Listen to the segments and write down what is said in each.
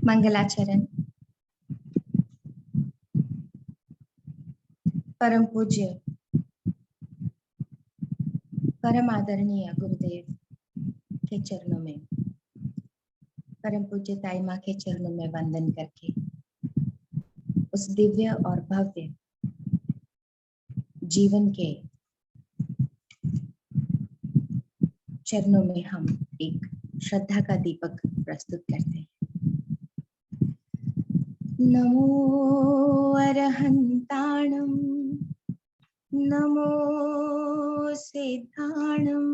मंगलाचरण। परम पूज्य परम आदरणीय गुरुदेव के चरणों में, परम पूज्य ताई माँ के चरणों में वंदन करके उस दिव्य और भव्य जीवन के चरणों में हम एक श्रद्धा का दीपक प्रस्तुत करते हैं। नमो अरहंताणं, नमो सिद्धाणं,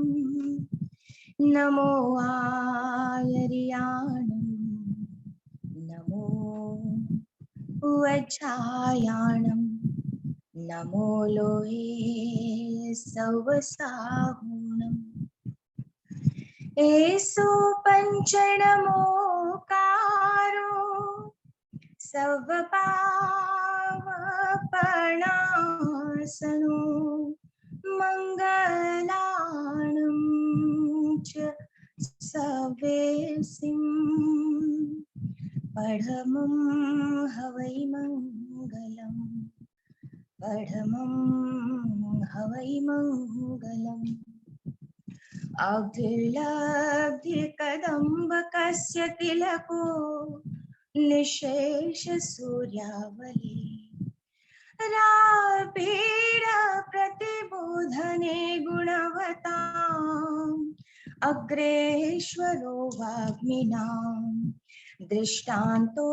नमो आयर्याणं, नमो वज्रायाणं, नमो लोहे सवसाहुणम्। एषु पञ्चनमोकारो सर्वपावपणासनो मङ्गलानं च सवेसिं पढमं हवै मङ्गलम्, पढमं हवै मङ्गलम्। औद्धृलब्धिकदम्बकस्य तिलको निशेष सूर्यावली, रापीड प्रतिबोधने गुणवताम् अग्रेश्वरो वाग्मिनाम्। दृष्टान्तो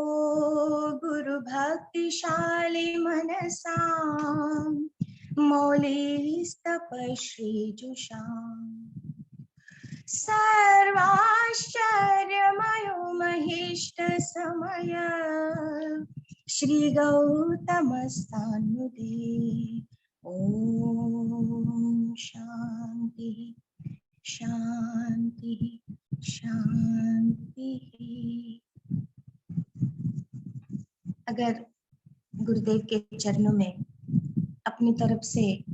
गुरुभक्तिशाली मनसाम्, मौलिस्तपश्रीजुषाम्। सर्वाश्चर्यमयो महिष्ट समय श्री गौतमस्तान्मुदे। ओम शांति शांति शांति। अगर गुरुदेव के चरणों में अपनी तरफ से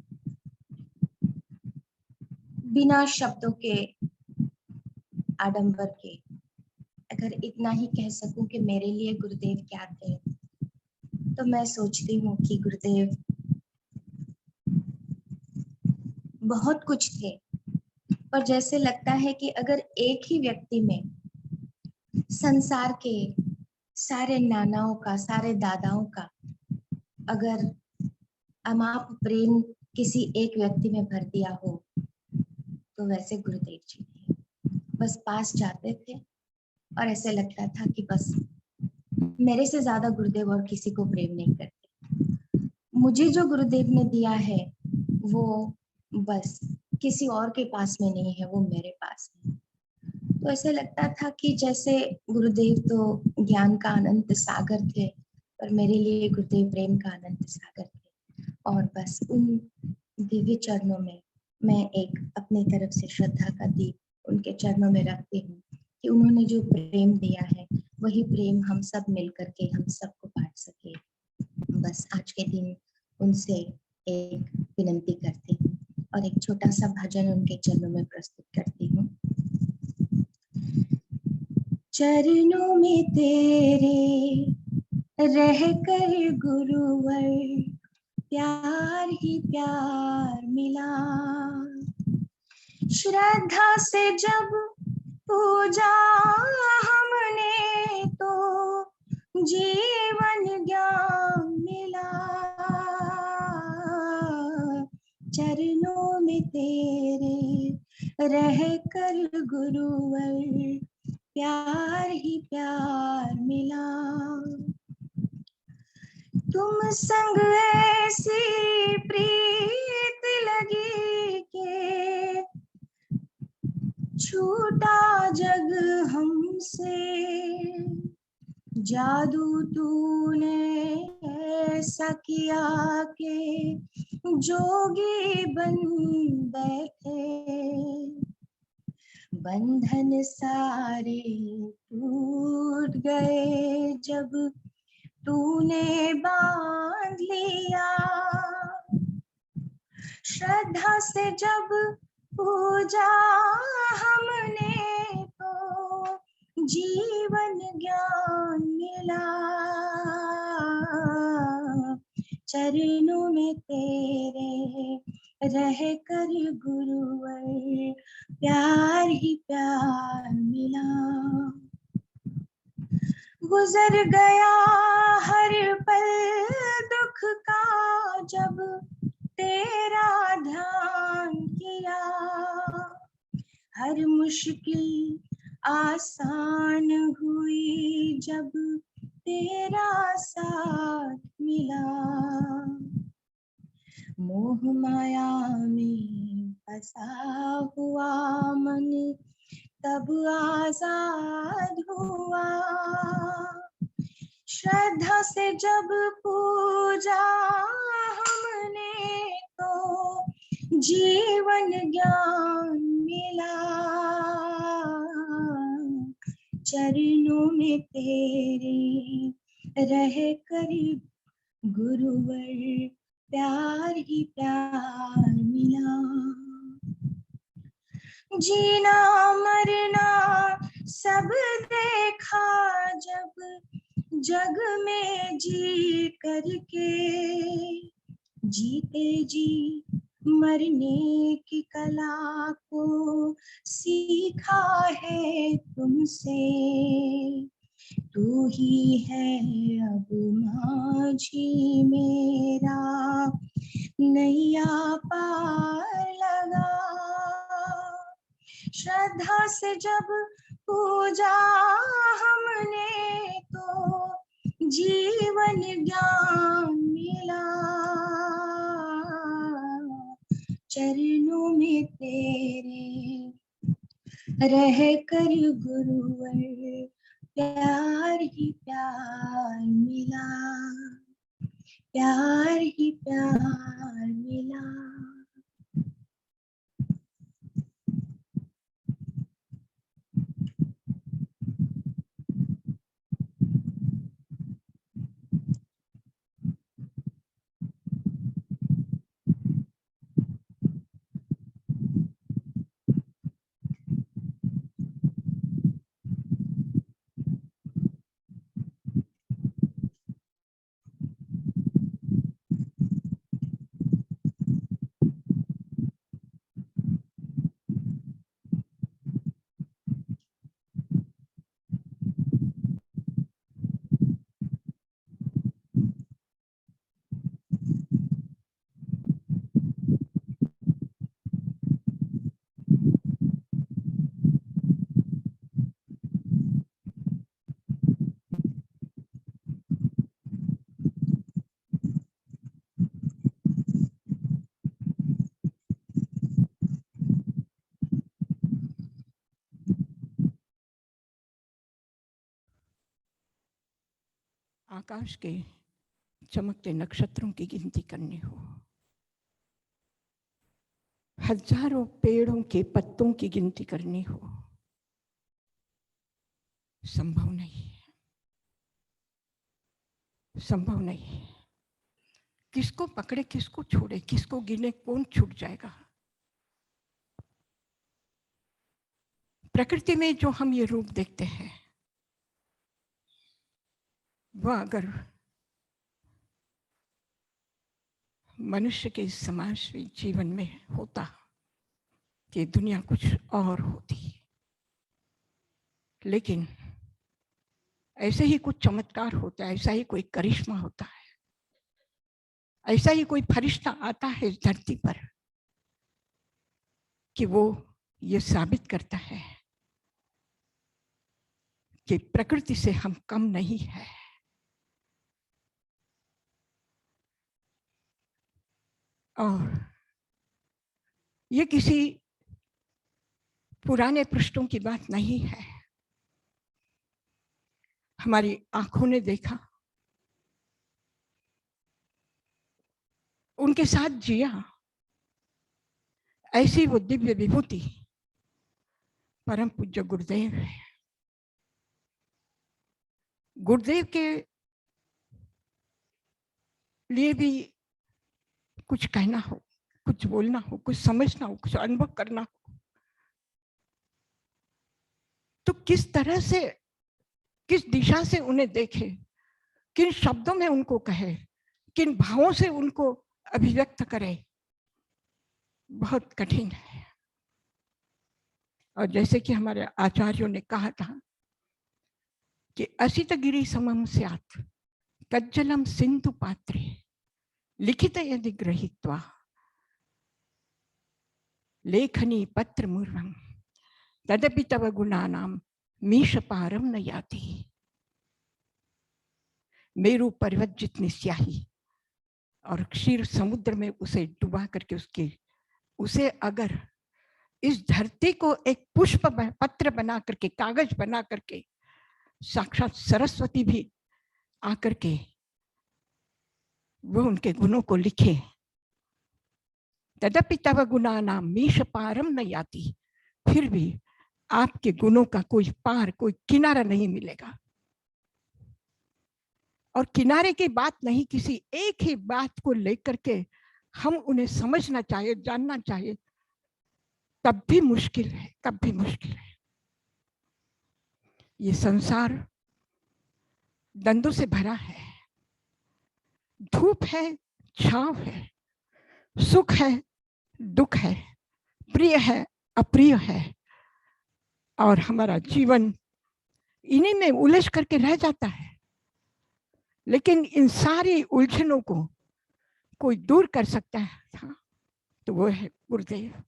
बिना शब्दों के आडंबर के अगर इतना ही कह सकूं कि मेरे लिए गुरुदेव क्या थे, तो मैं सोचती हूँ कि गुरुदेव बहुत कुछ थे। और जैसे लगता है कि अगर एक ही व्यक्ति में संसार के सारे नानाओं का, सारे दादाओं का अगर अमाप प्रेम किसी एक व्यक्ति में भर दिया हो, तो वैसे गुरुदेव जी थे। बस पास जाते थे और ऐसे लगता था कि बस मेरे से ज्यादा गुरुदेव और किसी को प्रेम नहीं करते। मुझे जो गुरुदेव ने दिया है वो बस किसी और के पास में नहीं है, वो मेरे पास है। तो ऐसे लगता था कि जैसे गुरुदेव तो ज्ञान का अनंत सागर थे, पर मेरे लिए गुरुदेव प्रेम का अनंत सागर थे। और बस उन दिव्य चरणों में मैं एक अपनी तरफ से श्रद्धा का दीप उनके चरणों में रखती हूँ कि उन्होंने जो प्रेम दिया है वही प्रेम हम सब मिल करके हम सबको बांट सके। बस आज के दिन उनसे एक विनती करती हूँ और एक छोटा सा भजन उनके चरणों में प्रस्तुत करती हूँ। चरणों में तेरे रह कर गुरुवर प्यार ही प्यार मिला, श्रद्धा से जब पूजा हमने तो जीवन ज्ञान मिला। चरणों में तेरे रह कर गुरुवर प्यार ही प्यार मिला। तुम संग ऐसी प्रीत लगी के छूटा जग हमसे, जादू तूने ऐसा किया के जोगी बन बैठे, बंधन सारे टूट गए जब तूने बांध लिया। श्रद्धा से जब पूजा हमने तो जीवन ज्ञान मिला, चरणों में तेरे रह कर गुरुवर प्यार ही प्यार मिला। गुजर गया हर पल दुख का, जब तेरा ध्यान किया, हर मुश्किल आसान हुई जब तेरा साथ मिला। मोह माया में फंसा हुआ मन तब आजाद हुआ, श्रद्धा से जब पूजा हमने तो जीवन ज्ञान मिला, चरणों में तेरे रह कर गुरुवर प्यार ही प्यार मिला। जीना मरना सब देखा जब जग में जी करके, जीते जी मरने की कला को सीखा है तुमसे। तू ही है अब माझी मेरा, नैया पार लगा। श्रद्धा से जब पूजा हमने तो जीवन ज्ञान मिला, चरणों में तेरे रह कर गुरुवर प्यार ही प्यार मिला, प्यार ही प्यार मिला। आकाश के चमकते नक्षत्रों की गिनती करनी हो, हजारों पेड़ों के पत्तों की गिनती करनी हो, संभव नहीं है, संभव नहीं है। किसको पकड़े, किसको छोड़े, किसको गिने, कौन छूट जाएगा। प्रकृति में जो हम ये रूप देखते हैं, वह अगर मनुष्य के समाज जीवन में होता कि दुनिया कुछ और होती। लेकिन ऐसे ही कुछ चमत्कार होता है, ऐसा ही कोई करिश्मा होता है, ऐसा ही कोई फरिश्ता आता है इस धरती पर कि वो ये साबित करता है कि प्रकृति से हम कम नहीं है। और ये किसी पुराने पृष्ठों की बात नहीं है, हमारी आंखों ने देखा, उनके साथ जिया। ऐसी वो दिव्य विभूति परम पूज्य गुरुदेव है। गुरुदेव के लिए भी कुछ कहना हो, कुछ बोलना हो, कुछ समझना हो, कुछ अनुभव करना हो, तो किस तरह से, किस दिशा से उन्हें देखे, किन शब्दों में उनको कहे, किन भावों से उनको अभिव्यक्त करे, बहुत कठिन है। और जैसे कि हमारे आचार्यों ने कहा था कि असित गिरि समम स्यात् कज्जलम सिंधु पात्रे लिखित यदि ग्रहीत्वा लेखनी पत्र मूर्वम तदपि तव गुणानाम मीश पारम न याति। मेरू पर्वत जितनी स्याही और क्षीर समुद्र में उसे डुबा करके उसे अगर इस धरती को एक पुष्प पत्र बना करके, कागज बना करके साक्षात सरस्वती भी आकर के वो उनके गुणों को लिखे, तदपि तव गुणानाम मीश पारम न याति, फिर भी आपके गुणों का कोई पार, कोई किनारा नहीं मिलेगा। और किनारे की बात नहीं, किसी एक ही बात को लेकर के हम उन्हें समझना चाहिए, जानना चाहिए, तब भी मुश्किल है, तब भी मुश्किल है। ये संसार द्वंद्व से भरा है, धूप है, छांव है, सुख है, दुख है, प्रिय है, अप्रिय है, और हमारा जीवन इन्हीं में उलझ करके रह जाता है। लेकिन इन सारी उलझनों को कोई दूर कर सकता है तो वो है गुरुदेव।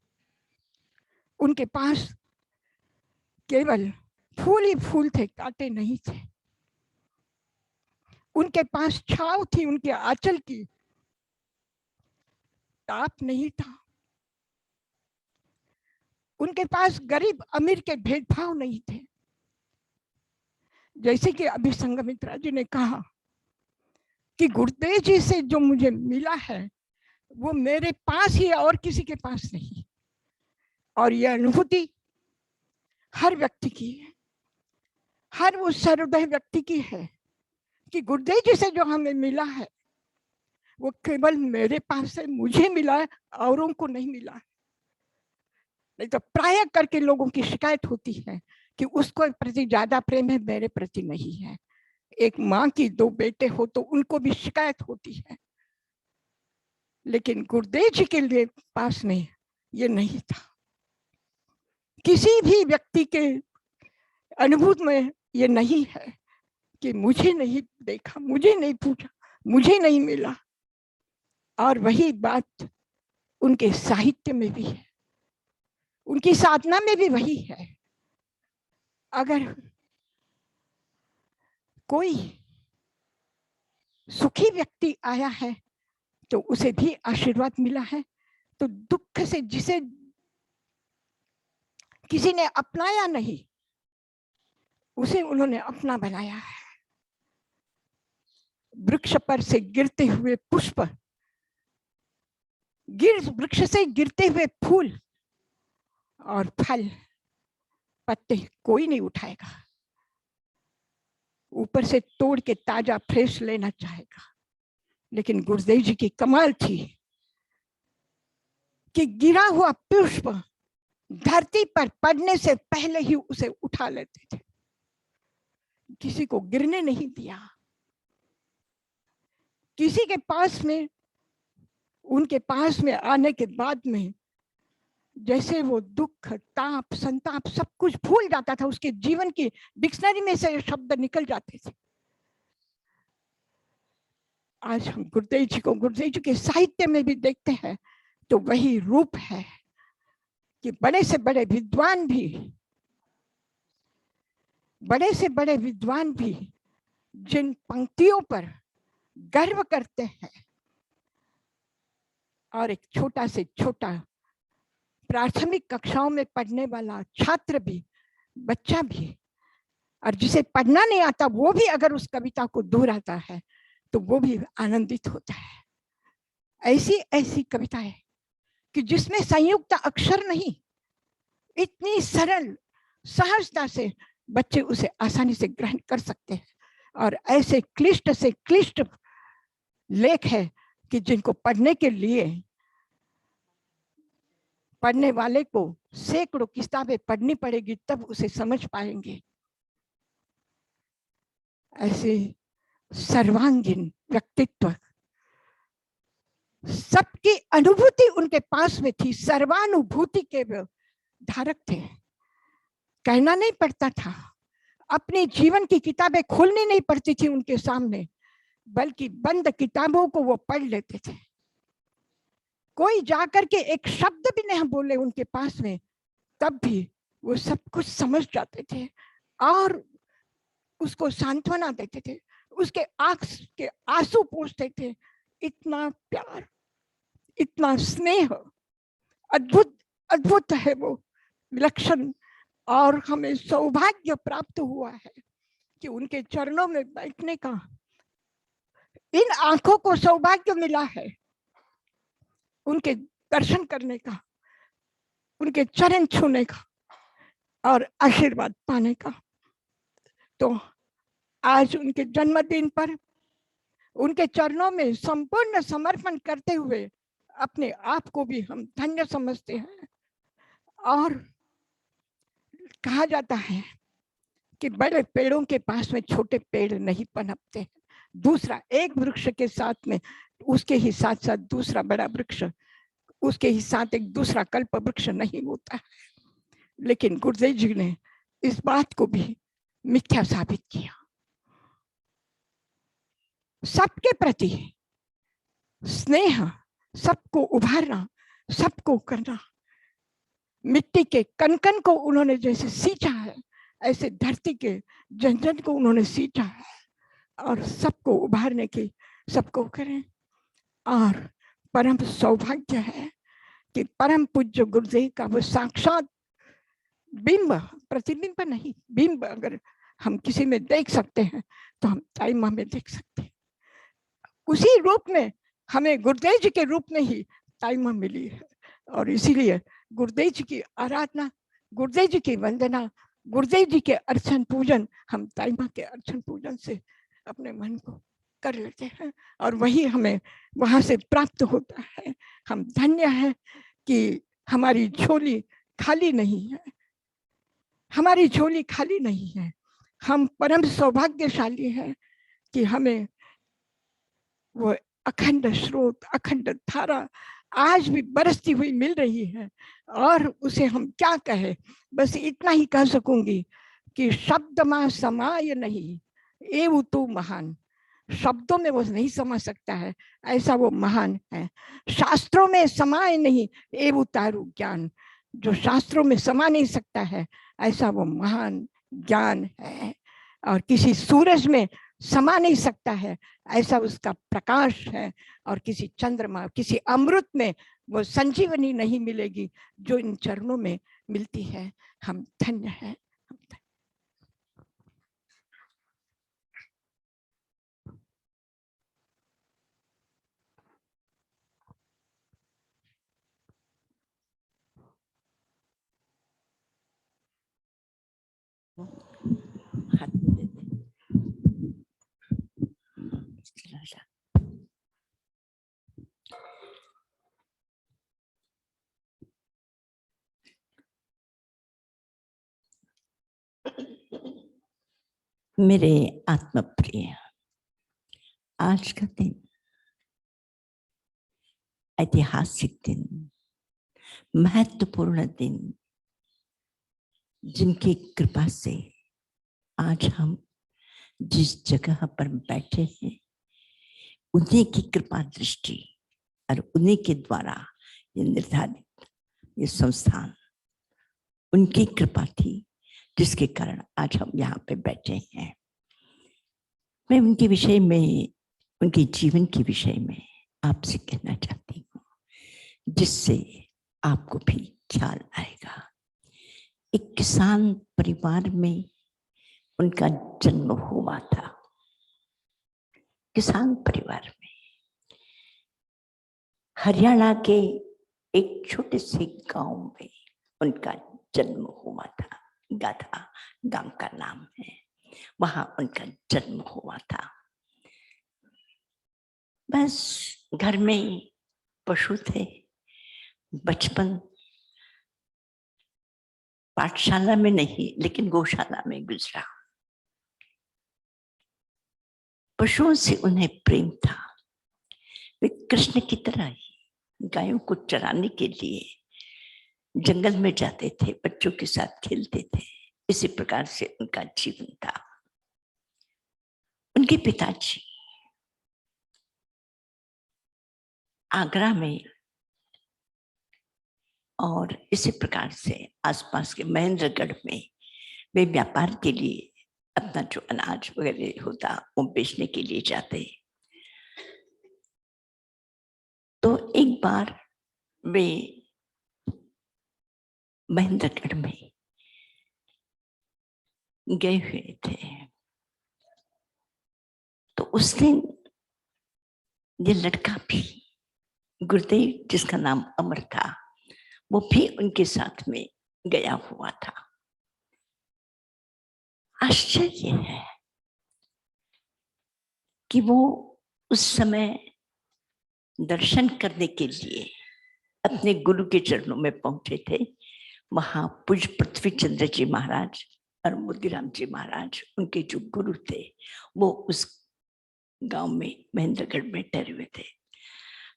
उनके पास केवल फूल ही फूल थे, कांटे नहीं थे। उनके पास छाव थी, उनके आंचल की, ताप नहीं था। उनके पास गरीब अमीर के भेदभाव नहीं थे। जैसे कि अभी संघमित्रा जी ने कहा कि गुरुदेव जी से जो मुझे मिला है वो मेरे पास ही है और किसी के पास नहीं। और यह अनुभूति हर व्यक्ति की है, हर वो सर्वोदय व्यक्ति की है कि गुरुदेव जी से जो हमें मिला है वो केवल मेरे पास से मुझे मिला है, औरों को नहीं मिला है। नहीं तो प्राय करके लोगों की शिकायत होती है कि उसको प्रति ज्यादा प्रेम है, मेरे प्रति नहीं है। एक माँ की दो बेटे हो तो उनको भी शिकायत होती है, लेकिन गुरुदेव जी के लिए पास में ये नहीं था। किसी भी व्यक्ति के अनुभूति में ये नहीं है कि मुझे नहीं देखा, मुझे नहीं पूछा, मुझे नहीं मिला। और वही बात उनके साहित्य में भी है, उनकी साधना में भी वही है। अगर कोई सुखी व्यक्ति आया है तो उसे भी आशीर्वाद मिला है, तो दुख से जिसे किसी ने अपनाया नहीं उसे उन्होंने अपना बनाया है। वृक्ष पर से गिरते हुए पुष्प, वृक्ष से गिरते हुए फूल और फल पत्ते कोई नहीं उठाएगा, ऊपर से तोड़ के ताजा फ्रेश लेना चाहेगा। लेकिन गुरुदेव जी की कमाल थी कि गिरा हुआ पुष्प धरती पर पड़ने से पहले ही उसे उठा लेते थे, किसी को गिरने नहीं दिया। किसी के पास में, उनके पास में आने के बाद में जैसे वो दुख, ताप, संताप सब कुछ भूल जाता था, उसके जीवन की डिक्शनरी में से शब्द निकल जाते थे। आज हम गुरुदेव जी को, गुरुदेव जी के साहित्य में भी देखते हैं तो वही रूप है कि बड़े से बड़े विद्वान भी, बड़े से बड़े विद्वान भी जिन पंक्तियों पर गर्व करते हैं, और एक छोटा से छोटा प्राथमिक कक्षाओं में पढ़ने वाला छात्र भी, बच्चा भी, और जिसे पढ़ना नहीं आता वो भी अगर उस कविता को दोहराता है तो वो भी आनंदित होता है। ऐसी ऐसी कविताएं कि जिसमें संयुक्त अक्षर नहीं, इतनी सरल सहजता से बच्चे उसे आसानी से ग्रहण कर सकते हैं। और ऐसे क्लिष्ट से क्लिष्ट लेख है कि जिनको पढ़ने के लिए पढ़ने वाले को सैकड़ों किताबें पढ़नी पड़ेगी तब उसे समझ पाएंगे। ऐसे सर्वांगीण व्यक्तित्व, सबकी अनुभूति उनके पास में थी, सर्वानुभूति के धारक थे। कहना नहीं पड़ता था, अपने जीवन की किताबें खोलनी नहीं पड़ती थी उनके सामने, बल्कि बंद किताबों को वो पढ़ लेते थे। कोई जाकर के एक शब्द भी नहीं बोले उनके पास में, तब भी वो सब कुछ समझ जाते थे और उसको सांत्वना देते थे, उसके आंख के आंसू पोंछते थे। इतना प्यार, इतना स्नेह, अद्भुत अद्भुत है वो, विलक्षण। और हमें सौभाग्य प्राप्त हुआ है कि उनके चरणों में बैठने का, इन आंखों को सौभाग्य मिला है उनके दर्शन करने का, उनके चरण छूने का और आशीर्वाद पाने का। तो आज उनके जन्मदिन पर उनके चरणों में संपूर्ण समर्पण करते हुए अपने आप को भी हम धन्य समझते हैं। और कहा जाता है कि बड़े पेड़ों के पास में छोटे पेड़ नहीं पनपते। दूसरा एक वृक्ष के साथ में उसके ही साथ साथ दूसरा बड़ा वृक्ष, उसके ही साथ एक दूसरा कल्प वृक्ष नहीं होता है। लेकिन गुरुदेव जी ने इस बात को भी मिथ्या साबित किया। सबके प्रति स्नेह, सबको उभारना, सबको करना। मिट्टी के कण-कण को उन्होंने जैसे सींचा है, ऐसे धरती के जन-जन को उन्होंने सींचा है और सबको उभारने की सबको करें। और परम सौभाग्य है कि परम पूज्य गुरुदेव का वो साक्षात बिंब, प्रतिबिंब नहीं, बिंब अगर हम किसी में देख सकते हैं तो हम ताई माँ में देख सकते हैं। उसी रूप में हमें गुरुदेव जी के रूप में ही ताई माँ मिली है। और इसीलिए गुरुदेव जी की आराधना, गुरुदेव जी की वंदना, गुरुदेव जी के अर्चन पूजन हम ताई माँ के अर्चन पूजन से अपने मन को कर लेते हैं और वही हमें वहां से प्राप्त होता है। हम धन्य हैं कि हमारी झोली खाली नहीं है, हमारी झोली खाली नहीं है। हम परम सौभाग्यशाली हैं कि हमें वो अखंड स्रोत, अखंड धारा आज भी बरसती हुई मिल रही है। और उसे हम क्या कहें, बस इतना ही कह सकूंगी कि शब्द में समाय नहीं एवं तो महान। शब्दों में वो नहीं समा सकता है, ऐसा वो महान है। शास्त्रों में समाय नहीं एवं तारु ज्ञान, जो शास्त्रों में समा नहीं सकता है ऐसा वो महान ज्ञान है। और किसी सूरज में समा नहीं सकता है ऐसा उसका प्रकाश है। और किसी चंद्रमा, किसी अमृत में वो संजीवनी नहीं मिलेगी जो इन चरणों में मिलती है। हम धन्य हैं। मेरे आत्म प्रिय, आज का दिन ऐतिहासिक दिन, महत्वपूर्ण दिन, जिनकी कृपा से आज हम जिस जगह पर बैठे हैं उन्हीं की कृपा दृष्टि और उन्हीं के द्वारा ये निर्धारित ये संस्थान, उनकी कृपा थी जिसके कारण आज हम यहाँ पे बैठे हैं। मैं उनके विषय में, उनके जीवन के विषय में आपसे कहना चाहती हूँ जिससे आपको भी ख्याल आएगा। एक किसान परिवार में उनका जन्म हुआ था। किसान परिवार में हरियाणा के एक छोटे से गांव में उनका जन्म हुआ था। गाधा गांव का नाम है, वहां उनका जन्म हुआ था। बस घर में पशु थे। बचपन पाठशाला में नहीं लेकिन गौशाला में गुजरा। पशुओं से उन्हें प्रेम था। वे कृष्ण की तरह ही गायों को चराने के लिए जंगल में जाते थे, बच्चों के साथ खेलते थे। इसी प्रकार से उनका जीवन था। उनके पिताजी आगरा में और इसी प्रकार से आसपास के महेंद्रगढ़ में वे व्यापार के लिए अपना जो अनाज वगैरह होता वो बेचने के लिए जाते। तो एक बार वे महेंद्रगढ़ में गए हुए थे, तो उस दिन ये लड़का भी, गुरुदेव जिसका नाम अमर था, वो भी उनके साथ में गया हुआ था। आश्चर्य है कि वो उस समय दर्शन करने के लिए अपने गुरु के चरणों में पहुंचे थे। वहां पूज्य पृथ्वी चंद्र जी महाराज और मोतीराम जी महाराज, उनके जो गुरु थे, वो उस गांव में महेंद्रगढ़ में ठहरे हुए थे।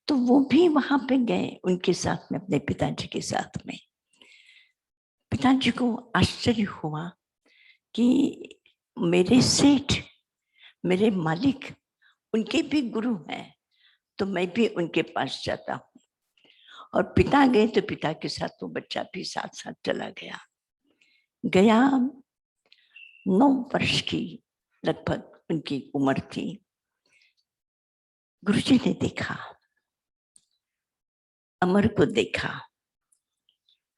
तो वो भी वहां पे गए उनके साथ में, अपने पिताजी के साथ में। पिताजी को आश्चर्य हुआ कि मेरे सेठ, मेरे मालिक, उनके भी गुरु हैं, तो मैं भी उनके पास जाता हूँ। और पिता गए तो पिता के साथ वो बच्चा भी साथ साथ चला गया। 9 वर्ष की लगभग उनकी उम्र थी। गुरुजी ने देखा, अमर को देखा,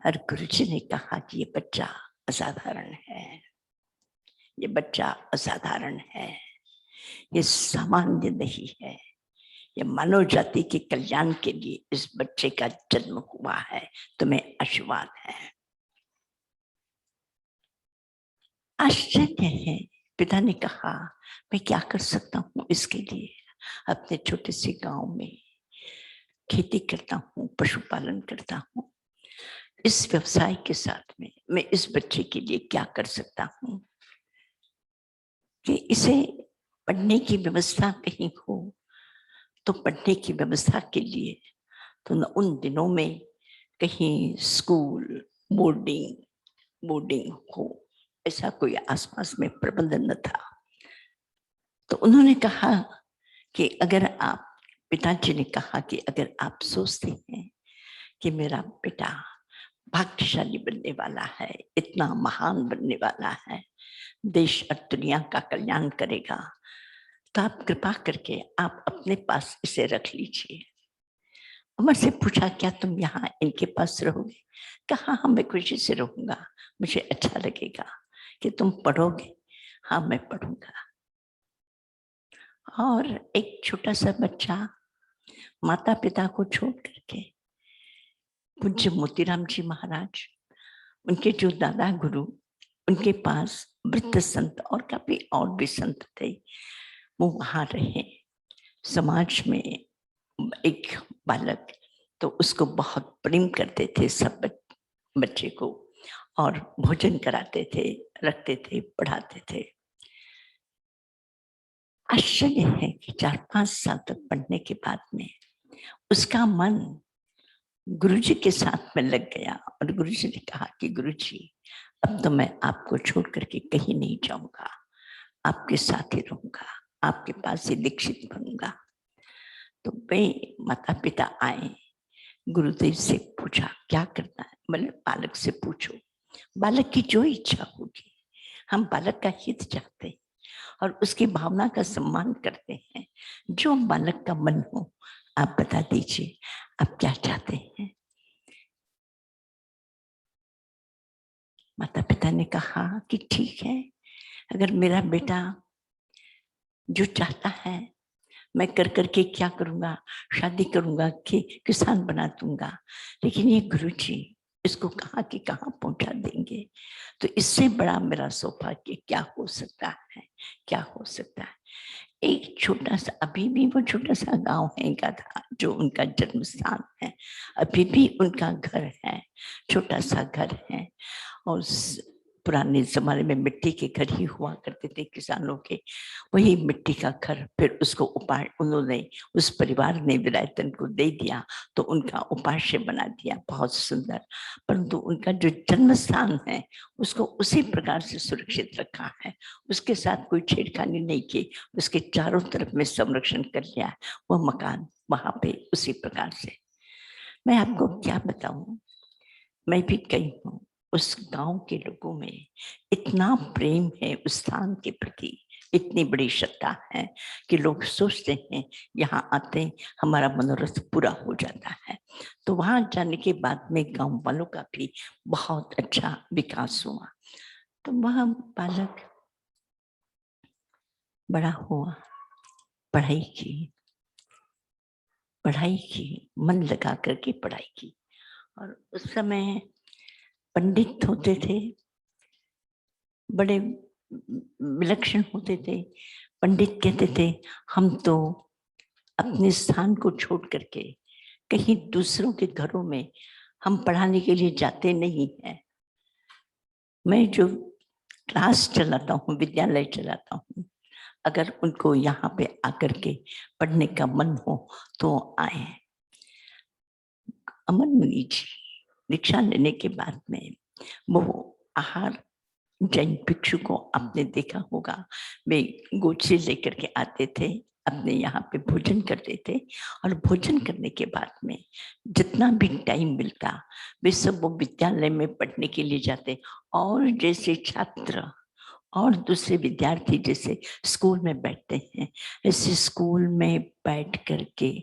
और गुरुजी ने कहा कि ये बच्चा असाधारण है, ये बच्चा असाधारण है, ये सामान्य नहीं है, ये मानव जाति के कल्याण के लिए इस बच्चे का जन्म हुआ है, तुम्हें आशीर्वाद है। आश्चर्य है। पिता ने कहा, मैं क्या कर सकता हूँ इसके लिए? अपने छोटे से गांव में खेती करता हूँ, पशुपालन करता हूँ, इस व्यवसाय के साथ में मैं इस बच्चे के लिए क्या कर सकता हूँ कि इसे पढ़ने की व्यवस्था कहीं हो, तो पढ़ने की व्यवस्था के लिए तो न उन दिनों में कहीं स्कूल, बोर्डिंग हो, ऐसा कोई आसपास में प्रबंध न था। तो उन्होंने कहा कि अगर आप, पिताजी ने कहा कि अगर आप सोचते हैं कि मेरा बेटा भाग्यशाली बनने वाला है, इतना महान बनने वाला है, देश और दुनिया का कल्याण करेगा, तो आप कृपा करके आप अपने पास इसे रख लीजिए। अमर से पूछा, क्या तुम यहाँ इनके पास रहोगे? कहा, हाँ मैं खुशी से रहूंगा, मुझे अच्छा लगेगा कि तुम पढ़ोगे। हाँ मैं पढ़ूंगा। और एक छोटा सा बच्चा माता पिता को छोड़ करके, पूज्य मोतीराम जी महाराज, उनके जो दादा गुरु, उनके पास वृद्ध संत और काफी और भी संत थे, वो वहां रहे। समाज में एक बालक, तो उसको बहुत प्रेम करते थे सब बच्चे को, और भोजन कराते थे, रखते थे, पढ़ाते थे। आश्चर्य है कि 4-5 साल तक पढ़ने के बाद में उसका मन गुरुजी के साथ में लग गया, और गुरुजी ने कहा कि गुरुजी, अब तो मैं आपको छोड़ करके कहीं नहीं जाऊंगा, आपके साथ ही रहूंगा, आपके पास ही दीक्षित बनूंगा। तो वे माता पिता आए, गुरुदेव से पूछा क्या करना है? बोले बालक से पूछो, बालक की जो इच्छा होगी, हम बालक का हित चाहते हैं और उसकी भावना का सम्मान करते हैं। जो बालक का मन हो आप बता दीजिए, आप क्या चाहते हैं? माता पिता ने कहा कि ठीक है, अगर मेरा बेटा जो चाहता है मैं कर करके क्या करूंगा, शादी करूंगा कि किसान बना दूंगा, लेकिन ये गुरुजी इसको कहाँ की कहाँ पहुंचा देंगे, तो इससे बड़ा मेरा सौभाग्य क्या हो सकता है, क्या हो सकता है। एक छोटा सा, अभी भी वो छोटा सा गांव है गाधा, जो उनका जन्म स्थान है, अभी भी उनका घर है, छोटा सा घर है, और पुराने जमाने में मिट्टी के घर ही हुआ करते थे किसानों के, वही मिट्टी का घर फिर उसको उन्होंने उस परिवार ने विरायतन को दे दिया तो उनका उपास्य बना दिया, बहुत सुंदर। परंतु उनका जो जन्म स्थान है उसको उसी प्रकार से सुरक्षित रखा है, उसके साथ कोई छेड़खानी नहीं की, उसके चारों तरफ में संरक्षण कर लिया वो मकान वहां पे उसी प्रकार से। मैं आपको क्या बताऊं, मैं भी गई हूँ, उस गांव के लोगों में इतना प्रेम है उस स्थान के प्रति, इतनी बड़ी श्रद्धा है कि लोग सोचते हैं यहाँ आते हमारा मनोरथ पूरा हो जाता है। तो वहां जाने के बाद में गांव वालों का भी बहुत अच्छा विकास हुआ। तो वह बालक बड़ा हुआ, पढ़ाई की, मन लगा करके पढ़ाई की। और उस समय पंडित होते थे, बड़े विलक्षण होते थे। पंडित कहते थे हम तो अपने स्थान को छोड़ करके कहीं दूसरों के घरों में हम पढ़ाने के लिए जाते नहीं हैं। मैं जो क्लास चलाता हूँ, विद्यालय चलाता हूँ, अगर उनको यहाँ पे आकर के पढ़ने का मन हो तो आए। अमर मुनि जी दीक्षा लेने के बाद में वो आहार जैन भिक्षु को आपने देखा होगा, वे गोची लेकर के आते थे, अपने यहाँ पे भोजन करते थे और भोजन करने के बाद में जितना भी टाइम मिलता वे सब वो विद्यालय में पढ़ने के लिए जाते। और जैसे छात्र और दूसरे विद्यार्थी जैसे स्कूल में बैठते हैं, ऐसे स्कूल में बैठ करके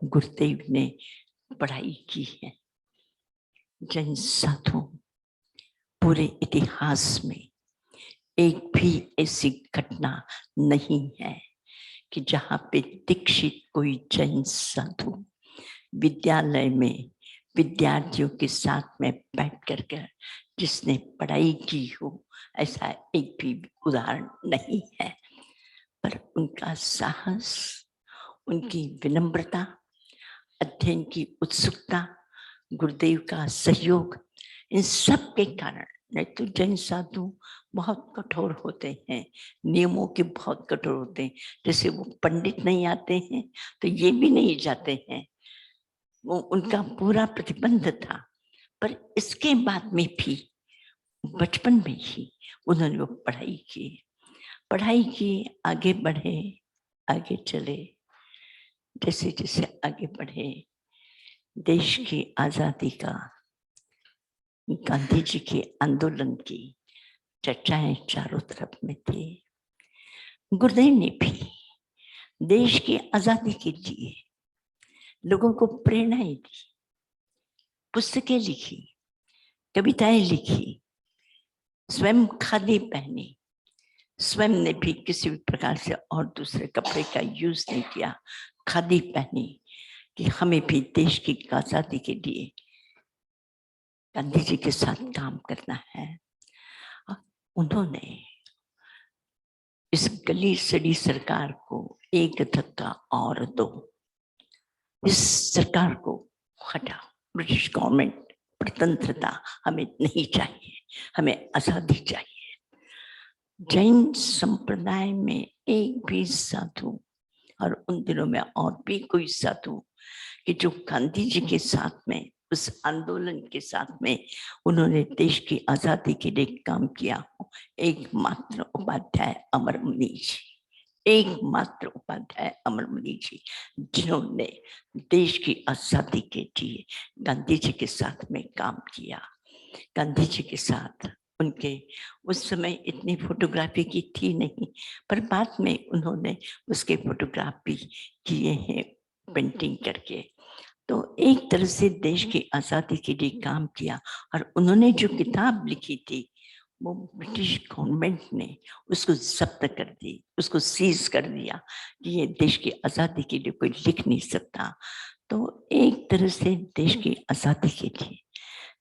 गुरुदेव ने पढ़ाई की है। जैन साधु पूरे इतिहास में एक भी ऐसी घटना नहीं है कि जहाँ पे दीक्षित कोई जैन साधु विद्यालय में विद्यार्थियों के साथ में बैठ कर जिसने पढ़ाई की हो, ऐसा एक भी उदाहरण नहीं है। पर उनका साहस, उनकी विनम्रता, अध्ययन की उत्सुकता, गुरुदेव का सहयोग, इन सब के कारण, नहीं तो जैन साधु बहुत कठोर होते हैं, नियमों के बहुत कठोर होते हैं। जैसे वो पंडित नहीं आते हैं तो ये भी नहीं जाते हैं, वो उनका पूरा प्रतिबंध था। पर इसके बाद में भी बचपन में ही उन्होंने वो पढ़ाई की, आगे बढ़े, आगे चले। जैसे जैसे आगे बढ़े, देश की आजादी का, गांधी जी के आंदोलन की चर्चाएं चारों तरफ में थी। गुरुदेव ने भी देश की आजादी के लिए लोगों को प्रेरणाएं दी, पुस्तकें लिखी, कविताएं लिखी, स्वयं खादी पहनी, स्वयं ने भी किसी भी प्रकार से और दूसरे कपड़े का यूज नहीं किया, खादी पहनी कि हमें भी देश की आजादी के लिए गांधी जी के साथ काम करना है। उन्होंने इस गली सड़ी सरकार को एक धक्का और दो, इस सरकार को हटाओ, ब्रिटिश गवर्नमेंट, स्वतंत्रता हमें नहीं चाहिए, हमें आजादी चाहिए। जैन संप्रदाय में एक भी साधु, और उन दिनों में और भी कोई साधु कि जो गांधी जी के साथ में, उस आंदोलन के साथ में उन्होंने देश की आजादी के लिए काम किया, एकमात्र उपाध्याय अमर मुनि जी, एकमात्र उपाध्याय अमर मुनि जी, जिन्होंने देश की आजादी के लिए गांधी जी के साथ में काम किया। गांधी जी के साथ उनके उस समय इतनी फोटोग्राफी की थी नहीं, पर बाद में उन्होंने उसके फोटोग्राफ भी किए हैं पेंटिंग करके। तो एक तरह से देश की आजादी के लिए काम किया। और उन्होंने जो किताब लिखी थी वो ब्रिटिश गवर्नमेंट ने उसको जब्त कर दी, उसको सीज कर दिया कि ये देश की आजादी के लिए कोई लिख नहीं सकता। तो एक तरह से देश की आजादी के लिए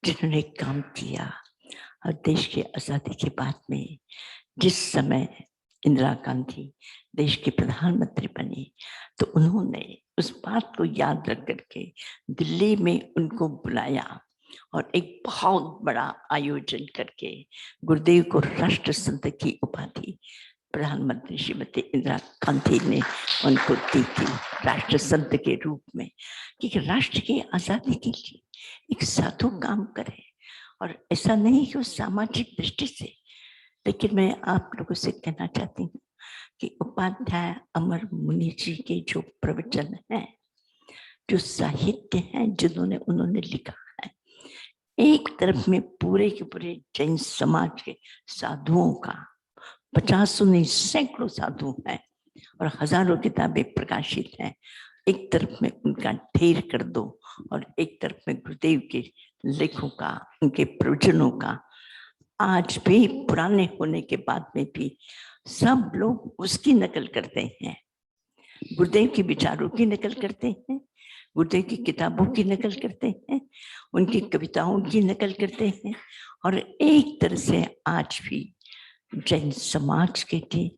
जिन्होंने काम किया, और देश की आजादी के बाद में जिस समय इंदिरा गांधी देश के प्रधानमंत्री बनी तो उन्होंने उस बात को याद रख करके दिल्ली में उनको बुलाया और एक बहुत बड़ा आयोजन करके गुरुदेव को राष्ट्र संत की उपाधि प्रधानमंत्री श्रीमती इंदिरा गांधी ने उनको दी थी राष्ट्र संत के रूप में, कि राष्ट्र की आजादी के लिए एक साधु काम करे। और ऐसा नहीं कि वो सामाजिक दृष्टि से, लेकिन मैं आप लोगों से कहना चाहती हूँ कि उपाध्याय अमर मुनि जी के जो प्रवचन हैं, जो साहित्य हैं जिन्होंने उन्होंने लिखा है, एक तरफ में पूरे के पूरे जैन समाज के साधुओं का 50 नहीं सैकड़ों साधु हैं और हजारों किताबें प्रकाशित हैं, एक तरफ में उनका ढेर कर दो और एक तरफ में गुरुदेव के लेखों का, उनके प्रवचनों का, आज भी पुराने होने के बाद में भी सब लोग उसकी नकल करते हैं, गुरुदेव के विचारों की नकल करते हैं, गुरुदेव की किताबों की नकल करते हैं, उनकी कविताओं की नकल करते हैं। और एक तरह से आज भी जैन समाज के लिए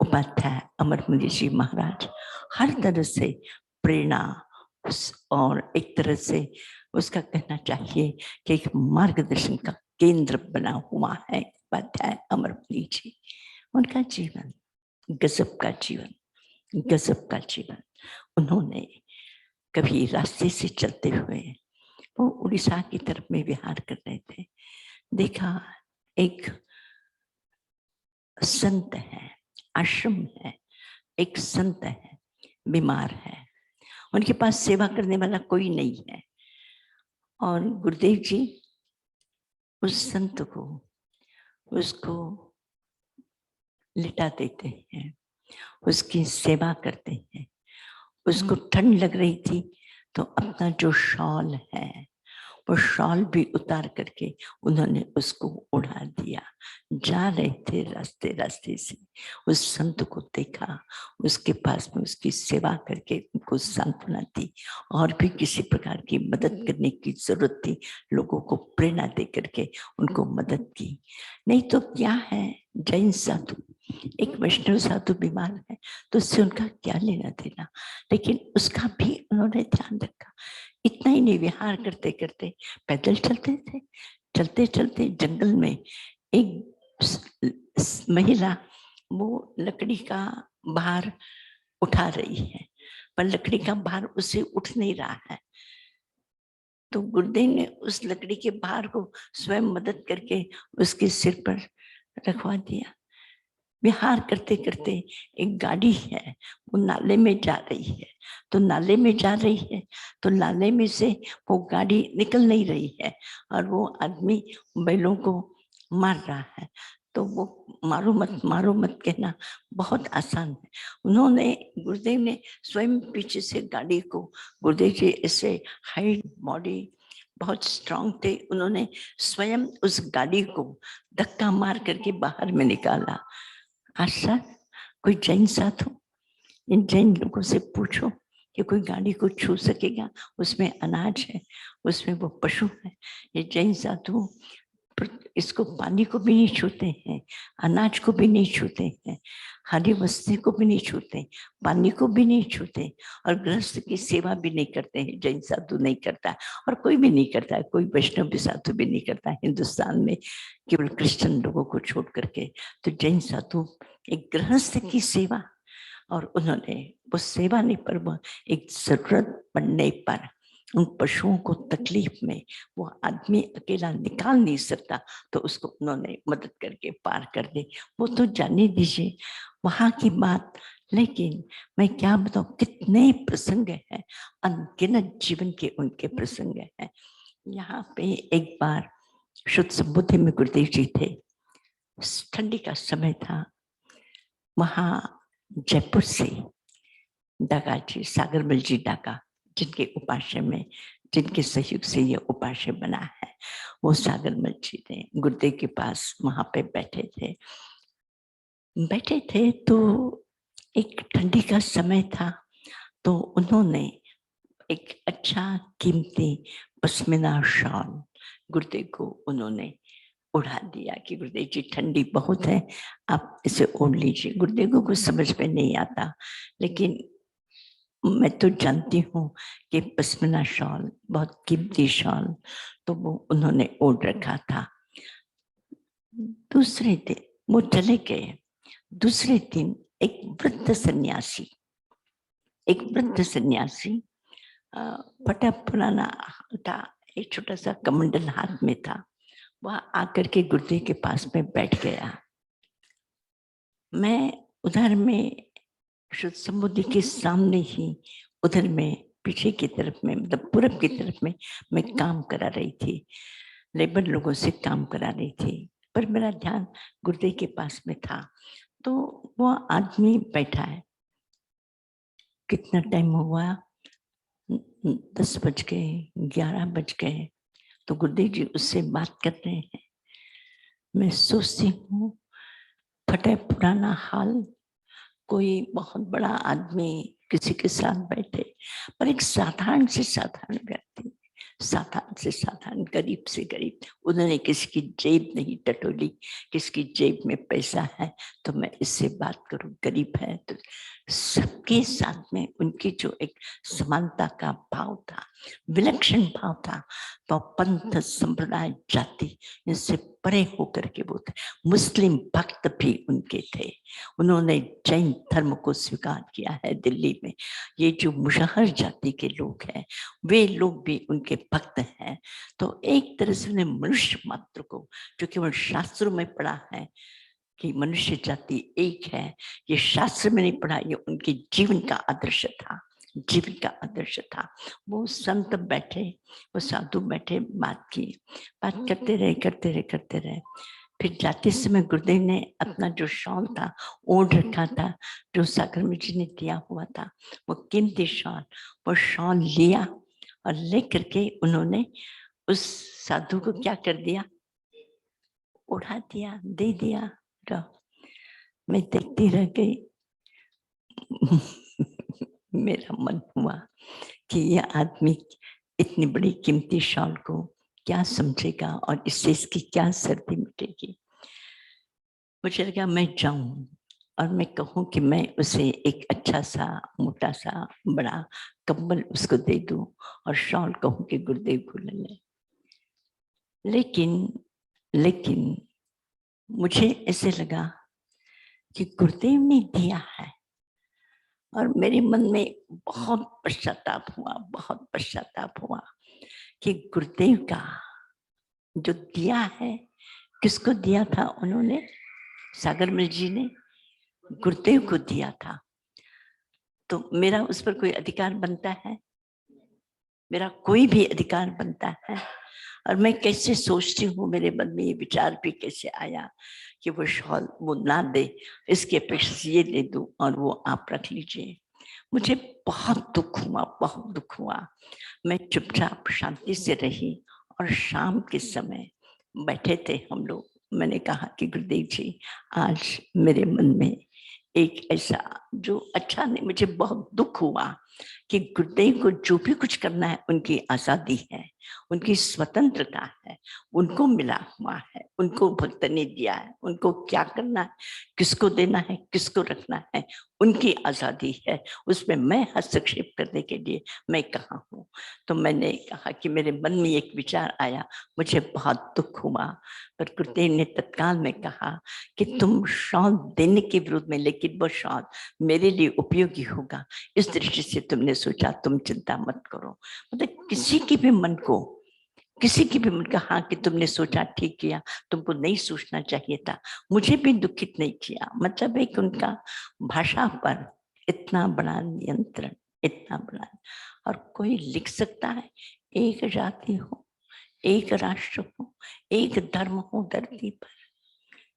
उपाध्याय अमर मुनि जी महाराज हर तरह से प्रेरणा और एक तरह से उसका कहना चाहिए कि एक मार्गदर्शन का केंद्र बना हुआ है उपाध्याय अमर मुनि जी। उनका जीवन गजब का जीवन, गजब का जीवन। उन्होंने कभी रास्ते से चलते हुए वो उड़ीसा की तरफ में विहार कर रहे थे, देखा एक संत है, आश्रम है, एक संत है, बीमार है, उनके पास सेवा करने वाला कोई नहीं है। और गुरुदेव जी उस संत को उसको लिटा देते हैं, उसकी सेवा करते हैं। उसको ठंड लग रही थी तो अपना जो शॉल है वो शॉल भी उतार करके उन्होंने उसको उड़ा दिया। जा रहे थे रास्ते रास्ते से उस संत को देखा, उसके पास में उसकी सेवा करके उनको सांत्वना दी और भी किसी प्रकार की मदद करने की जरूरत थी, लोगों को प्रेरणा दे करके उनको मदद की। नहीं तो क्या है, जैन साधु, एक वैष्णव साधु बीमार है तो उससे उनका क्या लेना देना, लेकिन उसका भी उन्होंने ध्यान रखा। इतना ही नहीं, विहार करते करते पैदल चलते थे, चलते चलते जंगल में एक महिला वो लकड़ी का भार उठा रही है, पर लकड़ी का भार उसे उठ नहीं रहा है, तो गुरुदेव ने उस लकड़ी के भार को स्वयं मदद करके उसके सिर पर रखवा दिया। विहार करते करते एक गाड़ी है वो नाले में जा रही है, तो नाले में जा रही है तो नाले में से वो गाड़ी निकल नहीं रही है और वो आदमी बैलों को मार रहा है। तो वो मारो मत कहना बहुत आसान है। उन्होंने, गुरुदेव ने स्वयं पीछे से गाड़ी को, गुरुदेव जी ऐसे हाइट बॉडी बहुत स्ट्रांग थे, उन्होंने स्वयं उस गाड़ी को धक्का मार करके बाहर में निकाला। आशा कोई जैन साधु, इन जैन लोगों से पूछो कि कोई गाड़ी को छू सकेगा, उसमें अनाज है, उसमें वो पशु है। ये जैन साधु इसको पानी को भी नहीं छूते हैं, अनाज को भी नहीं छूते हैं, हरी वस्तु को भी नहीं छूते, पानी को भी नहीं छूते और गृहस्थ की सेवा भी नहीं करते हैं। जैन साधु नहीं करता है और कोई भी नहीं करता है, कोई वैष्णव भी साधु भी नहीं करता है हिंदुस्तान में, केवल क्रिश्चियन लोगों को छोड़ करके। तो जैन साधु एक गृहस्थ की सेवा, और उन्होंने वो सेवा नहीं पर वो एक जरूरत पड़ने पर उन पशुओं को तकलीफ में वो आदमी अकेला निकाल नहीं सकता तो उसको उन्होंने मदद करके पार कर दी। वो तो जाने दीजिए वहां की बात, लेकिन मैं क्या बताऊं कितने प्रसंग हैं, अनगिनत जीवन के उनके प्रसंग हैं। यहाँ पे एक बार शुद्ध संबुद्धि में गुरुदेव जी थे, ठंडी का समय था, वहां जयपुर से डागा जी, सागरमल जी डागा, जिनके उपाश्रय में, जिनके सहयोग से ये उपाश्रय बना है, वो सागरमल जी थे, गुरुदेव के पास वहां पे बैठे थे तो एक ठंडी का समय था, तो उन्होंने एक अच्छा कीमती पश्मीना शॉल गुरुदेव को उन्होंने उड़ा दिया कि गुरुदेव जी ठंडी बहुत है, आप इसे ओढ़ लीजिए। गुरुदेव को कुछ समझ में नहीं आता, लेकिन मैं तो जानती हूँ कि पश्मीना शॉल बहुत कीमती शॉल, तो वो उन्होंने ओढ़ रखा था। दूसरे दिन वो चले गए। दूसरे दिन एक वृद्ध सन्यासी फटा पुराना था, एक छोटा सा कमंडल हाथ में था, वह आकर के गुरुदेव के पास में बैठ गया। मैं उधर में शुद्ध समुद्र के सामने ही, उधर में पीछे की तरफ में, मतलब पूरब की तरफ में मैं काम करा रही थी, लेबर लोगों से काम करा रही थी, पर मेरा ध्यान गुरुदेव के पास में था। तो वो आदमी बैठा है, कितना टाइम हुआ, 10 बज गए, 11 बज गए, तो गुरुदेव जी उससे बात कर रहे हैं। मैं सोचती हूँ फटे पुराना हाल, कोई बहुत बड़ा आदमी किसी के साथ बैठे, पर एक साधारण से साधारण व्यक्ति, साधारण से साधारण, गरीब से गरीब, उन्होंने किसी की जेब नहीं टटोली, किसकी जेब में पैसा है तो मैं इससे बात करूं, गरीब है तो सबके साथ में उनकी जो एक समानता का भाव था, विलक्षण भाव था, तो पंथ संप्रदाय जाति इनसे परे होकर के वो थे। मुस्लिम भक्त भी उनके थे, उन्होंने जैन धर्म को स्वीकार किया है दिल्ली में। ये जो मुशहर जाति के लोग हैं वे लोग भी उनके भक्त हैं। तो एक तरह से उन्हें मनुष्य मात्र को, जो केवल शास्त्रों में पढ़ा है कि मनुष्य जाति एक है, ये शास्त्र में नहीं पढ़ा, ये उनके जीवन का आदर्श था, जीवन का आदर्श था। वो संत बैठे, वो साधु बैठे, बात की, बात करते रहे। फिर जाते समय गुरुदेव ने अपना जो शॉल था ओढ़ रखा था, जो सागर जी ने दिया हुआ था, वो कीमती शॉल, वो शॉल लिया और लेकर के उन्होंने उस साधु को क्या कर दिया, उड़ा दिया, दे दिया। मैं देखती रह गई। मेरा मन हुआ कि यह आदमी इतनी बड़ी कीमती शॉल को क्या समझेगा और इससे इसकी क्या सर्दी मिटेगी। मुझे लगा मैं जाऊं और मैं कहूं कि मैं उसे एक अच्छा सा मोटा सा बड़ा कंबल उसको दे दूं और शॉल कहूं कि गुरुदेव को ले ले। लेकिन मुझे ऐसे लगा कि गुरुदेव ने दिया है, और मेरे मन में बहुत पश्चाताप हुआ कि गुरुदेव का जो दिया है, किसको दिया था उन्होंने, सागरमल जी ने गुरुदेव को दिया था, तो मेरा उस पर कोई अधिकार बनता है? मेरा कोई भी अधिकार बनता है? और मैं कैसे सोचती हूँ, मेरे मन में ये विचार भी कैसे आया कि वो शॉल वो ना दे, इसकी अपेक्षा से ये दे दूं और वो आप रख लीजिए। मुझे बहुत दुख हुआ। मैं चुपचाप शांति से रही और शाम के समय बैठे थे हम लोग। मैंने कहा कि गुरुदेव जी, आज मेरे मन में एक ऐसा जो अच्छा नहीं, मुझे बहुत दुख हुआ कि गुरुदेव को जो भी कुछ करना है उनकी आजादी है, उनकी स्वतंत्रता है, उनको मिला हुआ है, उनको भक्त ने दिया है, उनको क्या करना है, किसको देना है, किसको रखना है, उनकी आजादी है, उसमें मैं हस्तक्षेप करने के लिए मैं कहाँ हूँ। तो मैंने कहा कि मेरे मन में एक विचार आया, मुझे बहुत दुख हुआ, पर गुरुदेव ने तत्काल में कहा कि तुम शॉल देने के विरोध में, लेकिन वो शॉल मेरे लिए उपयोगी होगा, इस दृष्टि से तुमने सोचा, तुम चिंता मत करो। मतलब किसी के भी मन का हाँ कि तुमने सोचा ठीक किया, तुमको नहीं सोचना चाहिए था, मुझे भी दुखित नहीं किया। मतलब एक उनका भाषा पर इतना बड़ा नियंत्रण, इतना बड़ा। और कोई लिख सकता है, एक जाति हो, एक राष्ट्र हो, एक धर्म हो धरती पर,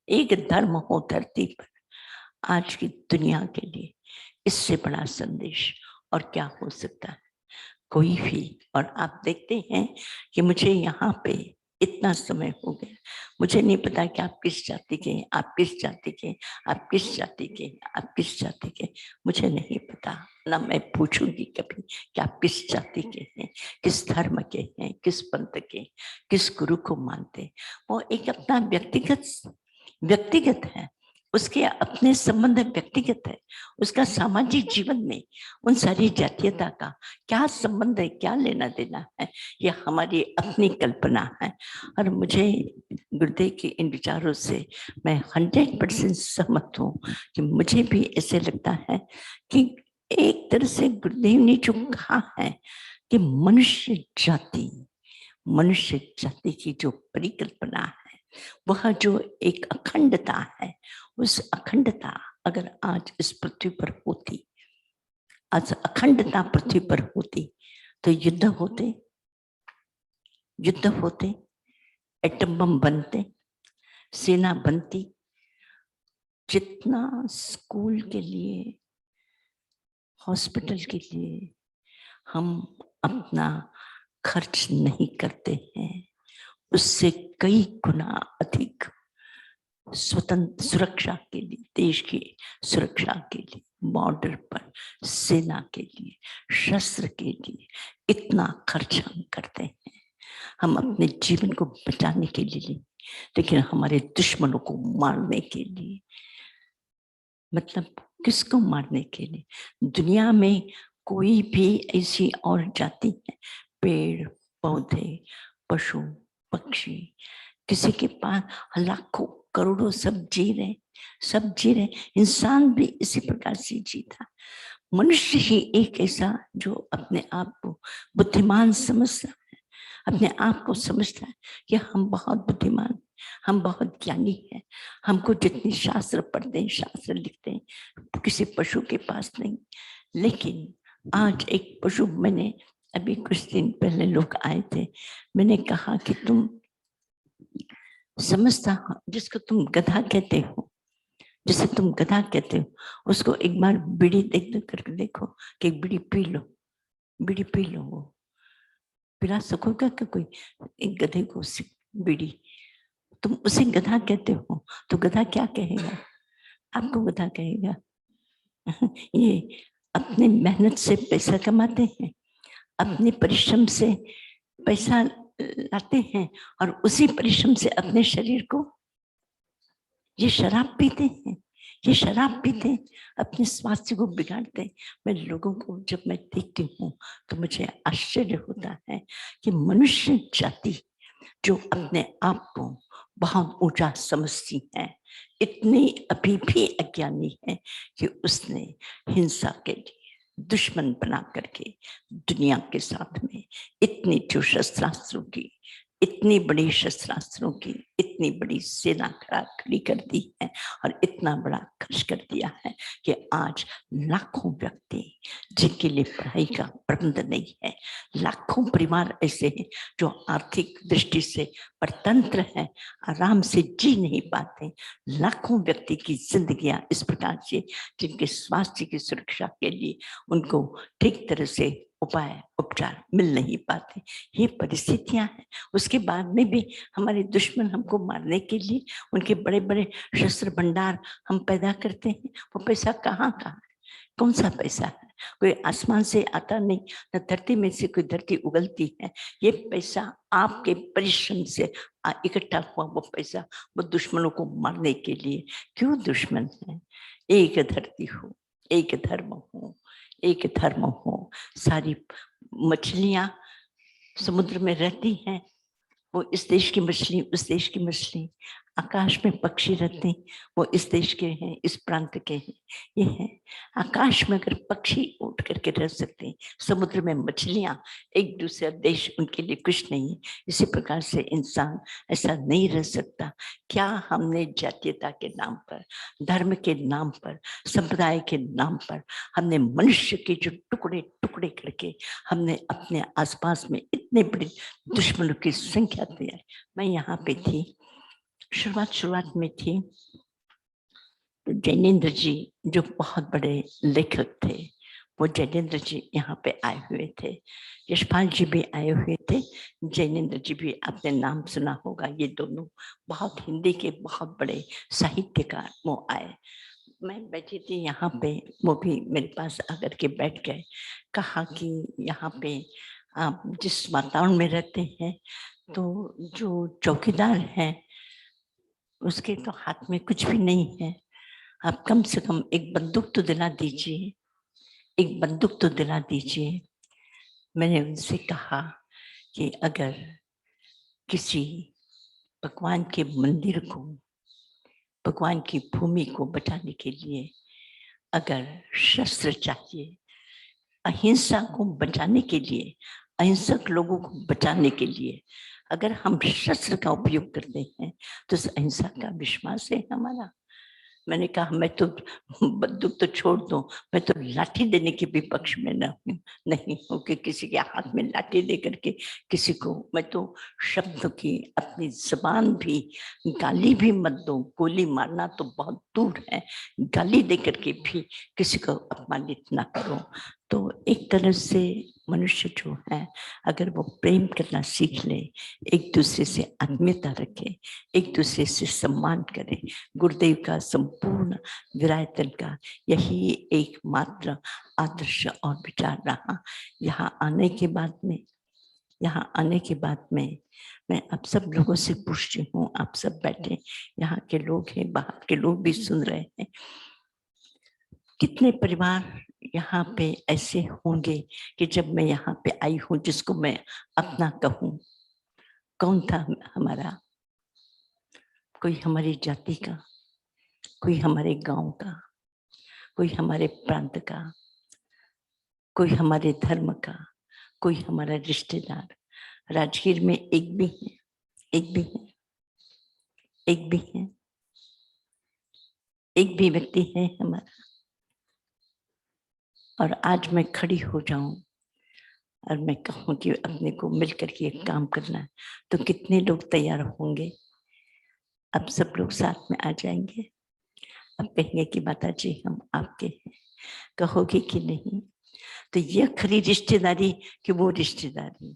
एक धर्म हो धरती पर, आज की दुनिया के लिए इससे बड़ा संदेश और क्या हो सकता है? कोई भी। और आप देखते हैं कि मुझे यहाँ पे इतना समय हो गया, मुझे नहीं पता कि आप किस जाति के, आप किस जाति के, आप किस जाति के, आप किस जाति के, मुझे नहीं पता, ना मैं पूछूंगी कभी कि आप किस जाति के हैं, किस धर्म के हैं, किस पंथ के, किस गुरु को मानते। वो एक अपना व्यक्तिगत है, उसके अपने संबंध व्यक्तिगत है, उसका सामाजिक जीवन में उन सारी जातीयता का क्या संबंध है, क्या लेना देना है, यह हमारी अपनी कल्पना है। और मुझे गुरुदेव के इन विचारों से मैं 100% सहमत हूँ कि मुझे भी ऐसे लगता है कि एक तरह से गुरुदेव ने जो कहा है कि मनुष्य जाति की जो परिकल्पना है, वह जो एक अखंडता है, उस अखंडता अगर आज इस पृथ्वी पर होती, आज अखंडता पृथ्वी पर होती, तो युद्ध होते, एटम बम बनते, सेना बनती, जितना स्कूल के लिए, हॉस्पिटल के लिए हम अपना खर्च नहीं करते हैं, उससे कई गुना अधिक स्वतंत्र सुरक्षा के लिए, देश की सुरक्षा के लिए, बॉर्डर पर सेना के लिए, शस्त्र के लिए इतना खर्च हम करते हैं। हम अपने जीवन को बचाने के लिए, लेकिन हमारे दुश्मनों को मारने के लिए, मतलब किसको मारने के लिए? दुनिया में कोई भी ऐसी और जाति है, पेड़ पौधे, पशु पक्षी, किसी के पास लाखों करोड़ों सब जी रहे, इंसान भी इसी प्रकार से जीता। मनुष्य ही एक ऐसा जो अपने आप को बुद्धिमान समझता है, अपने आप को समझता है कि हम बहुत बुद्धिमान, हम बहुत ज्ञानी हैं, हमको जितनी शास्त्र पढ़ते हैं, शास्त्र लिखते हैं, किसी पशु के पास नहीं। लेकिन आज एक पशु, मैंने अभी कुछ दिन पहले लोग आए थे, मैंने कहा कि तुम समझता, जिसको तुम गधा कहते हो, जिसे तुम गधा कहते हो, उसको एक बार बीड़ी देख करके देखो कि एक बीड़ी पी लो, वो पिला सकोगा क्या कोई एक गधे को बीड़ी? तुम उसे गधा कहते हो, तो गधा क्या कहेगा? आपको गधा कहेगा। ये अपने मेहनत से पैसा कमाते हैं, अपने परिश्रम से पैसा लाते हैं, और उसी परिश्रम से अपने शरीर को, ये शराब पीते हैं, अपने स्वास्थ्य को बिगाड़ते हैं। मैं लोगों को जब मैं देखती हूँ तो मुझे आश्चर्य होता है कि मनुष्य जाति जो अपने आप को बहुत ऊंचा समझती है, इतनी अभी भी अज्ञानी है कि उसने हिंसा के लिए दुश्मन बना करके दुनिया के साथ में इतनी जो शस्त्रास्त्रों की, इतनी बड़ी शस्त्रास्त्रों की इतनी बड़ी सेना खड़ी कर दी है, और इतना बड़ा खर्च कर दिया है कि आज लाखों व्यक्ति जिनके लिए पढ़ाई का प्रबंध नहीं है, लाखों परिवार ऐसे हैं जो आर्थिक दृष्टि से परतंत्र हैं, आराम से जी नहीं पाते, लाखों व्यक्ति की जिंदगियां इस प्रकार से जिनके स्वास्थ्य की सुरक्षा के लिए उनको ठीक तरह से उपाय उपचार मिल नहीं पाते, ये परिस्थितियां हैं। उसके बाद में भी हमारे दुश्मन हमको मारने के लिए उनके बड़े बड़े शस्त्र भंडार हम पैदा करते हैं। वो पैसा कहाँ का है? कौन सा पैसा है? कोई आसमान से आता नहीं, न धरती में से कोई धरती उगलती है। ये पैसा आपके परिश्रम से इकट्ठा हुआ वो पैसा, वो दुश्मनों को मारने के लिए। क्यों दुश्मन है? एक धरती हो, एक धर्म हो, सारी मछलियां समुद्र में रहती हैं, वो इस देश की मछली, उस देश की मछली, आकाश में पक्षी रहते हैं, वो इस देश के हैं, इस प्रांत के हैं, ये है। आकाश में अगर पक्षी उड़ करके रह सकते हैं, समुद्र में मछलियां, एक दूसरा देश उनके लिए कुछ नहीं है, इसी प्रकार से इंसान ऐसा नहीं रह सकता। क्या हमने जातीयता के नाम पर, धर्म के नाम पर, संप्रदाय के नाम पर हमने मनुष्य के जो टुकड़े टुकड़े करके हमने अपने आसपास में इतने बड़े दुश्मनों की संख्या तैयार। मैं यहाँ पे थी, शुरुआत में थी, तो जैनेन्द्र जी जो बहुत बड़े लेखक थे, वो जैनेन्द्र जी यहाँ पे आए हुए थे, यशपाल जी भी आए हुए थे, जैनेन्द्र जी भी आपने नाम सुना होगा। ये दोनों बहुत हिंदी के बहुत बड़े साहित्यकार वो आए। मैं बैठी थी यहाँ पे, वो भी मेरे पास आकर के बैठ गए, कहा कि यहाँ पे आप जिस वातावरण में रहते हैं, तो जो चौकीदार है उसके तो हाथ में कुछ भी नहीं है, आप कम से कम एक बंदूक तो दिला दीजिए, एक बंदूक तो दिला दीजिए। मैंने उनसे कहा कि अगर किसी भगवान के मंदिर को, भगवान की भूमि को बचाने के लिए अगर शस्त्र चाहिए, अहिंसा को बचाने के लिए, अहिंसक लोगों को बचाने के लिए अगर हम शस्त्र का उपयोग करते हैं तो उस अहिंसा का विश्वास है हमारा। मैंने कहा मैं तो बंदूक तो छोड़ दूं, मैं तो लाठी देने के भी पक्ष में नहीं हूँ कि किसी के हाथ में लाठी दे करके किसी को, मैं तो शब्द की अपनी जबान भी, गाली भी मत दो, गोली मारना तो बहुत दूर है, गाली दे करके भी किसी को अपमानित ना करो। तो एक तरह से मनुष्य जो है अगर वो प्रेम करना सीख ले, एक दूसरे से आत्मीयता रखे, एक दूसरे से सम्मान करे, गुरुदेव का संपूर्ण विरायतन का यही एकमात्र आदर्श और विचार रहा। यहाँ आने के बाद में मैं आप सब लोगों से पूछती हूँ, आप सब बैठे यहाँ के लोग हैं, बाहर के लोग भी सुन रहे हैं, कितने परिवार यहाँ पे ऐसे होंगे कि जब मैं यहाँ पे आई हूँ जिसको मैं अपना कहूँ, कौन था हमारा, कोई हमारी जाति का, कोई हमारे गांव का, कोई हमारे प्रांत का, कोई हमारे धर्म का, कोई हमारा रिश्तेदार। राजगीर में एक भी है, एक भी है, एक भी है, एक भी व्यक्ति है हमारा। और आज मैं खड़ी हो जाऊं और मैं कहूं कि अपने को मिलकर के एक काम करना है, तो कितने लोग तैयार होंगे? अब सब लोग साथ में आ जाएंगे। अब कहेंगे कि माता जी हम आपके हैं, कहोगे कि नहीं? तो यह खरी रिश्तेदारी कि वो रिश्तेदारी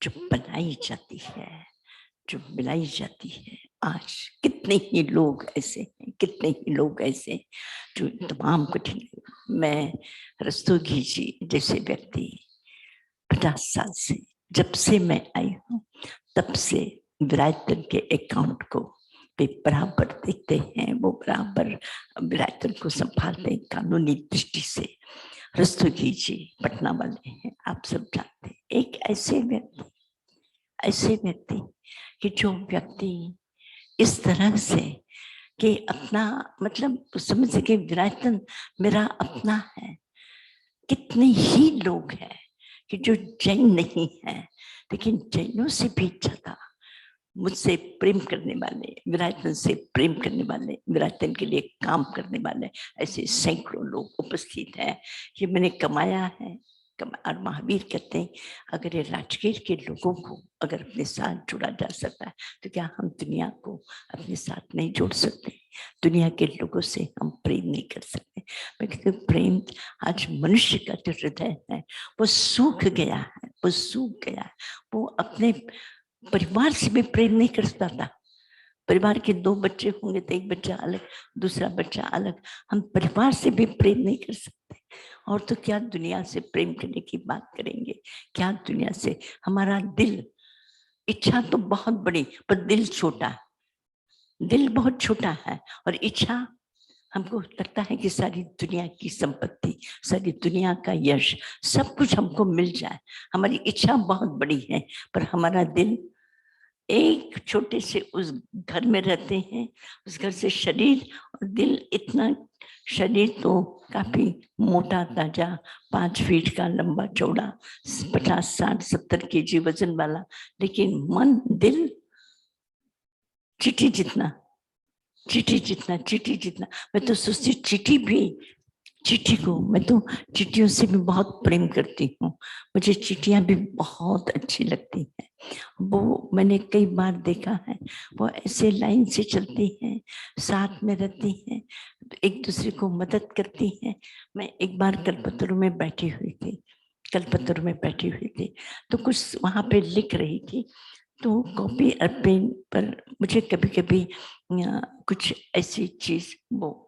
जो बनाई जाती है, जो मिलाई जाती है। आज कितने ही लोग ऐसे हैं, कितने ही लोग ऐसे जो तमाम कठिन, मैं रस्तोगी जी जैसे व्यक्ति 50 साल से, जब से मैं आई हूँ तब से विरायतन के अकाउंट को वे बराबर देखते हैं, वो बराबर विरायतन को संभालते हैं कानूनी दृष्टि से। रस्तोगी जी पटना वाले हैं, आप सब जानते हैं। एक ऐसे व्यक्ति कि जो व्यक्ति इस तरह से कि अपना मतलब समझ सके विरायतन मेरा अपना है। कितने ही लोग हैं कि जो जैन नहीं है लेकिन जैनों से भी ज्यादा मुझसे प्रेम करने वाले, विरायतन से प्रेम करने वाले, विरायतन के लिए काम करने वाले ऐसे सैकड़ों लोग उपस्थित हैं। ये मैंने कमाया है। और महावीर कहते हैं अगर ये राजगीर के लोगों को अगर अपने साथ जोड़ा जा सकता है तो क्या हम दुनिया को अपने साथ नहीं जोड़ सकते? दुनिया के लोगों से हम प्रेम नहीं कर सकते? मैं कहती हूँ प्रेम, आज मनुष्य का जो हृदय है वो सूख गया है, वो सूख गया है। वो अपने परिवार से भी प्रेम नहीं कर पाता। परिवार के 2 बच्चे होंगे तो एक बच्चा अलग, दूसरा बच्चा अलग, हम परिवार से भी प्रेम नहीं कर सकते। और तो क्या दुनिया से प्रेम करने की बात करेंगे? क्या दुनिया से? हमारा दिल, इच्छा तो बहुत बड़ी पर दिल छोटा, दिल बहुत छोटा है। और इच्छा हमको लगता है कि सारी दुनिया की संपत्ति, सारी दुनिया का यश, सब कुछ हमको मिल जाए। हमारी इच्छा बहुत बड़ी है पर हमारा दिल एक छोटे से उस घर में रहते हैं, उस घर से शरीर और दिल इतना, शरीर तो काफी मोटा ताजा 5 फीट का लंबा चौड़ा 50 60 70 केजी वजन वाला, लेकिन मन दिल चीटी जितना, चीटी जितना, चीटी जितना। मैं तो सोचती चीटी भी, चीटी को मैं तो चीटियों से भी बहुत प्रेम करती हूँ। मुझे चीटियां भी बहुत अच्छी लगती हैं। वो मैंने कई बार देखा है, वो ऐसे लाइन से चलती हैं, साथ में रहती हैं, एक दूसरे को मदद करती हैं। मैं एक बार कलपतरू में बैठी हुई थी, कलपतरू में बैठी हुई थी तो कुछ वहां पे लिख रही थी, तो कॉपी और पेन पर मुझे कभी कभी कुछ ऐसी चीज, वो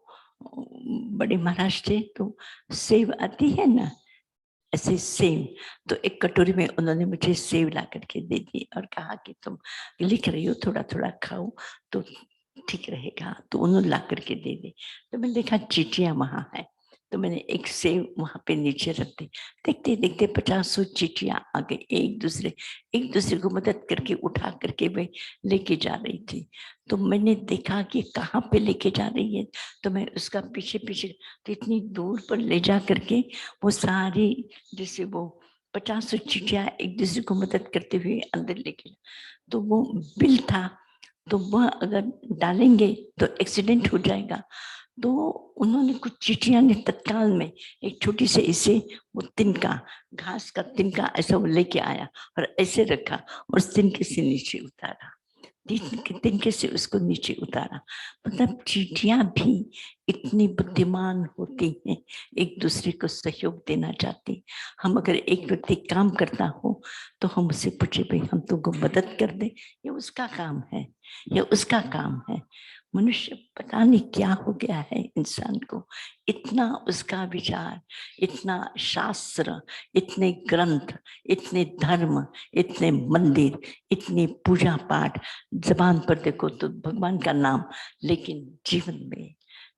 बड़े महाराज थे तो सेव आती है ना, ऐसे सेव, तो एक कटोरी में उन्होंने मुझे सेव ला करके दे दी और कहा कि तुम लिख रही हो थोड़ा थोड़ा खाओ। तो ठीक रहेगा तो उन्होंने ला करके दे दे। तो मैंने देखा चीटियां वहां है, तो मैंने एक सेब वहां पे नीचे रख दी। देखते देखते 50 चिट्ठियां आ गई, एक दूसरे को मदद करके उठा करके वे लेके जा रही थी। तो मैंने देखा कि कहाँ पे लेके जा रही है, तो मैं उसका पीछे पीछे, तो इतनी दूर पर ले जा करके वो सारी, जैसे वो 50 चिट्ठियां एक दूसरे को मदद करते हुए अंदर लेके, तो वो बिल था, तो वह अगर डालेंगे तो एक्सीडेंट हो जाएगा। तो उन्होंने कुछ चिट्ठियां ने तत्काल में एक छोटी से इसे वो तिनका, घास का तिनका ऐसा वो लेके आया और ऐसे रखा और उस तिनके से नीचे उतारा, तिनके से उसको नीचे उतारा। मतलब चिट्ठियां भी इतनी बुद्धिमान होती हैं, एक दूसरे को सहयोग देना चाहती। हम अगर एक व्यक्ति काम करता हो तो हम उससे पूछे, भाई हम तुमको मदद कर दे, ये उसका काम है, ये उसका काम है। मनुष्य पता नहीं क्या हो गया है इंसान को, इतना उसका विचार, इतना शास्त्र, इतने ग्रंथ, इतने धर्म, इतने मंदिर, इतनी पूजा पाठ, जबान पर देखो तो भगवान का नाम, लेकिन जीवन में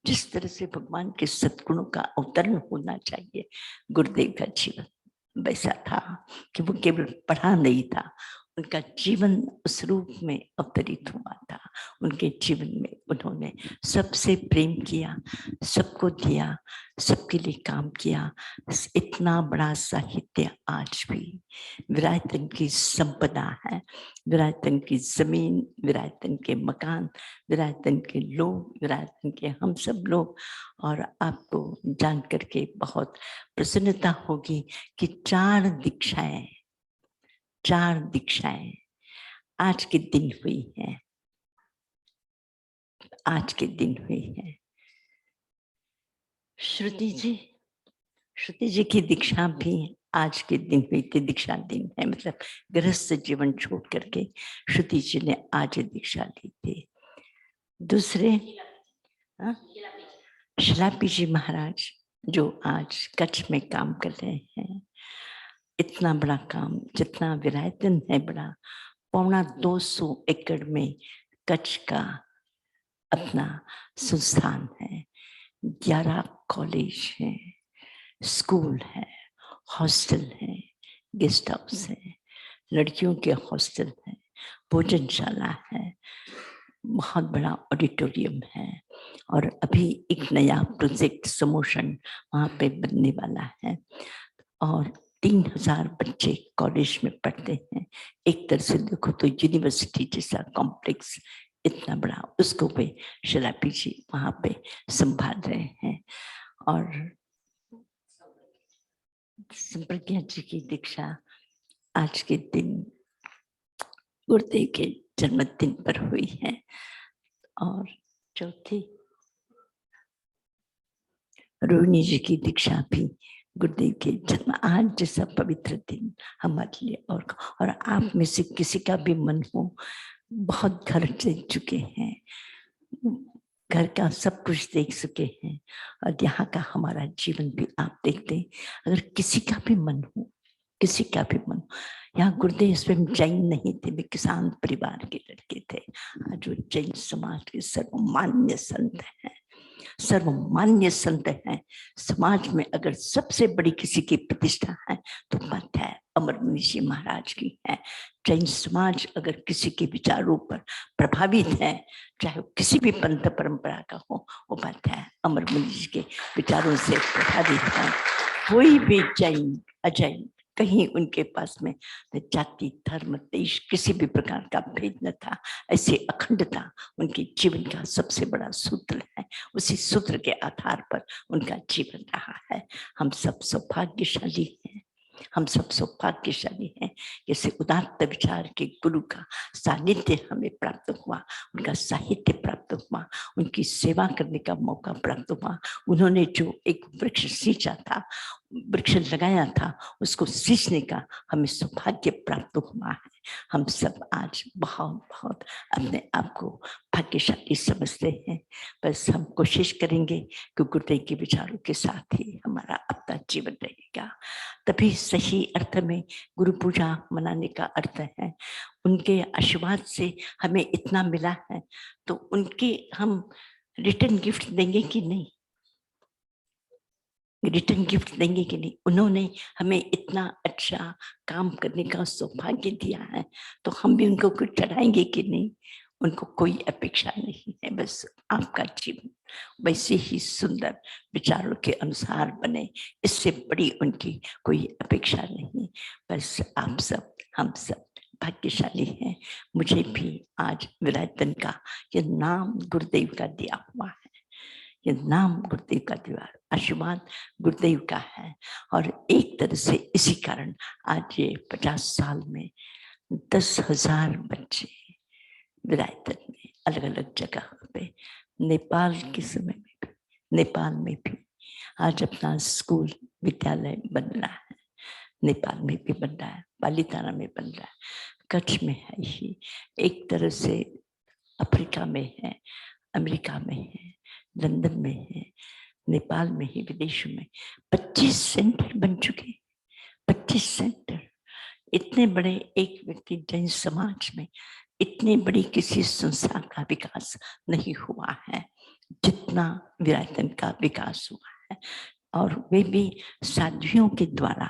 जिस तरह से भगवान के सद्गुणों का अवतरण होना चाहिए, गुरुदेव का जीवन वैसा था कि वो केवल पढ़ा नहीं था, उनका जीवन उस रूप में अवतरित हुआ था। उनके जीवन में उन्होंने सबसे प्रेम किया, सबको दिया, सबके लिए काम किया। इतना बड़ा साहित्य आज भी विरायतन की संपदा है, विरायतन की जमीन, विरायतन के मकान, विरायतन के लोग, विरायतन के हम सब लोग। और आपको जान करके बहुत प्रसन्नता होगी कि 4 दीक्षाएं आज के दिन हुई हैं, आज के दिन हुई है। श्रुति जी की दीक्षा भी आज के दिन हुई थी, दीक्षा दिन है, मतलब गृहस्थ जीवन छोड़ करके श्रुति जी ने आज दीक्षा ली थी। दूसरे शिलापी जी महाराज जो आज कच्छ में काम कर रहे हैं, इतना बड़ा काम, जितना विरायतन है बड़ा, 250 एकड़ में कच्छ का अपना संस्थान है, 11 कॉलेज है, स्कूल है, हॉस्टल है, गेस्ट हाउस है, लड़कियों के हॉस्टल है, भोजनशाला है, बहुत बड़ा ऑडिटोरियम है। और अभी एक नया प्रोजेक्ट समोशन वहाँ पे बनने वाला है और 3000 बच्चे कॉलेज में पढ़ते हैं। एक तरह से देखो तो यूनिवर्सिटी जैसा कॉम्प्लेक्स इतना बड़ा, उसको पे शिलापी जी वहाँ पे संभाल रहे हैं। और संप्रज्ञा जी की दीक्षा आज के दिन गुरुदेव के जन्मदिन पर हुई है। और चौथी रोहिणी जी की दीक्षा भी गुरुदेव के जन्म, आज जैसा पवित्र दिन हमारे लिए। और आप में से किसी का भी मन हो, बहुत घर देख चुके हैं, घर का सब कुछ देख चुके हैं, और यहाँ का हमारा जीवन भी आप देखते हैं। अगर किसी का भी मन हो, किसी का भी मन, यहाँ गुरुदेव स्वयं जैन नहीं थे, वे किसान परिवार के लड़के थे। आज वो जैन समाज के सर्वमान्य संत हैं, सर्वमान्य संत हैं। समाज में अगर सबसे बड़ी किसी की प्रतिष्ठा है तो बात है अमरमुनि जी महाराज की है। जैन समाज अगर किसी के विचारों पर प्रभावित है, चाहे वो किसी भी पंथ परंपरा का हो, वो बात है अमरमुनि जी के विचारों से प्रभावित है। कोई भी जैन अजैन कहीं उनके पास में जाति धर्म देश किसी भी प्रकार का भेद न था। ऐसे अखंडता उनके जीवन का सबसे बड़ा सूत्र है, उसी सूत्र के आधार पर उनका जीवन रहा है। हम सब सौभाग्यशाली हैं, हम सब सौभाग्यशाली हैं। जैसे उदात्त विचार के गुरु का सानिध्य हमें प्राप्त हुआ, उनका साहित्य प्राप्त हुआ, उनकी सेवा करने का मौका प्राप्त हुआ। उन्होंने जो एक वृक्ष सींचा था, वृक्ष लगाया था, उसको सींचने का हमें सौभाग्य प्राप्त हुआ है। हम सब आज बहुत बहुत अपने आप को भाग्यशाली समझते हैं। बस हम कोशिश करेंगे कि गुरुदेव के विचारों के साथ ही हमारा अपना जीवन रहेगा। तभी सही अर्थ में गुरु पूजा मनाने का अर्थ है उनके आशीर्वाद से हमें इतना मिला है, तो उनके हम रिटर्न गिफ्ट देंगे कि नहीं, रिटर्न गिफ्ट देंगे कि नहीं। उन्होंने हमें इतना अच्छा काम करने का सौभाग्य दिया है, तो हम भी उनको कुछ चढ़ाएंगे कि नहीं। उनको कोई अपेक्षा नहीं है, बस आपका जीवन वैसे ही सुंदर विचारों के अनुसार बने, इससे बड़ी उनकी कोई अपेक्षा नहीं। बस आप सब, हम सब भाग्यशाली हैं। मुझे भी आज विरायतन का ये नाम गुरुदेव का दिया हुआ है, ये नाम गुरुदेव का दिया, आशीर्वाद गुरुदेव का है। और एक तरह से इसी कारण आज ये 50 साल में 10,000 बच्चे विरायतन में अलग अलग जगह पे, नेपाल के समय में भी, नेपाल में भी आज अपना स्कूल विद्यालय बन रहा है। नेपाल में भी बन रहा है, बालीतारा में बन रहा है, कच्छ में है ही, एक तरह से अफ्रीका में है, अमेरिका में है, लंदन में है, नेपाल में ही, विदेशों में 25 सेंटर बन चुके। 25 सेंटर, इतने बड़े एक व्यक्ति जैन समाज में इतनी बड़ी किसी संस्था का विकास नहीं हुआ है जितना विरायतन का विकास हुआ है। और वे भी साध्वियों के द्वारा।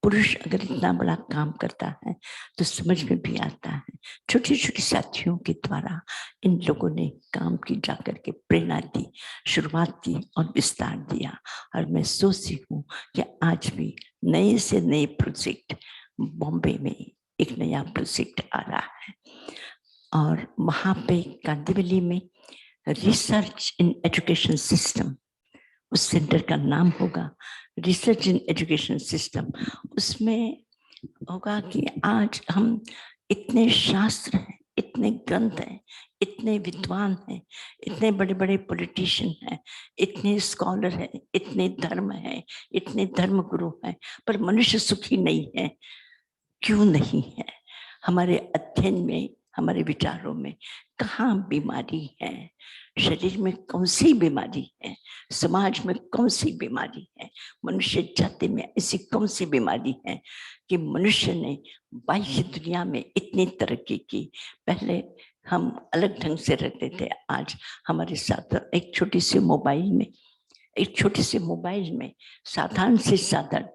पुरुष अगर इतना बड़ा काम करता है तो समझ में भी आता है, छोटी छोटी साथियों के द्वारा इन लोगों ने काम की जाकर के प्रेरणा दी, शुरुआत की और विस्तार दिया। और मैं सोचती हूँ कि आज भी नए से नए प्रोजेक्ट, बॉम्बे में एक नया प्रोजेक्ट आ रहा है और वहाँ पे कांदिवली में रिसर्च इन एजुकेशन सिस्टम, उस सेंटर का नाम होगा रिसर्च इन एजुकेशन सिस्टम। उसमें होगा कि आज हम इतने शास्त्र हैं, इतने ग्रंथ हैं, इतने विद्वान हैं, इतने बड़े बड़े पॉलिटिशियन हैं, इतने स्कॉलर हैं, इतने धर्म हैं, इतने धर्म गुरु हैं, पर मनुष्य सुखी नहीं है। क्यों नहीं है? हमारे अध्ययन में, हमारे विचारों में कहाँ बीमारी है? शरीर में कौन सी बीमारी है? समाज में कौन सी बीमारी है? मनुष्य जाति में ऐसी कौन सी बीमारी है कि मनुष्य ने बाह्य दुनिया में इतनी तरक्की की? पहले हम अलग ढंग से रहते थे, आज हमारे साथ एक छोटी सी मोबाइल में, एक छोटी सी मोबाइल में साधारण से साधारण,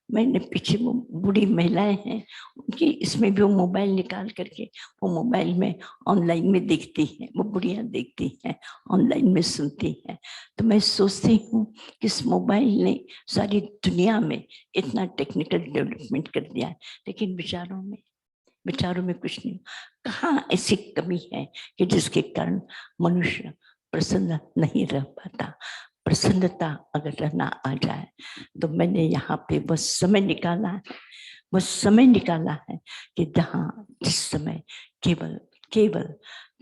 मैंने पीछे वो बूढ़ी महिलाएं हैं, उनकी इसमें भी वो मोबाइल निकाल करके वो मोबाइल में ऑनलाइन में देखती हैं, वो बुढ़ियाँ देखती हैं, ऑनलाइन में सुनती हैं। तो मैं सोचती हूँ कि इस मोबाइल ने सारी दुनिया में इतना टेक्निकल डेवलपमेंट कर दिया है, लेकिन विचारों में कुछ नहीं। कहाँ ऐसी कमी है कि जिसके कारण मनुष्य प्रसन्न नहीं रह पाता? प्रसन्नता अगर रहना आ जाए तो मैंने यहाँ पे वह समय निकाला है, वह समय निकाला है कि जहाँ जिस समय केवल केवल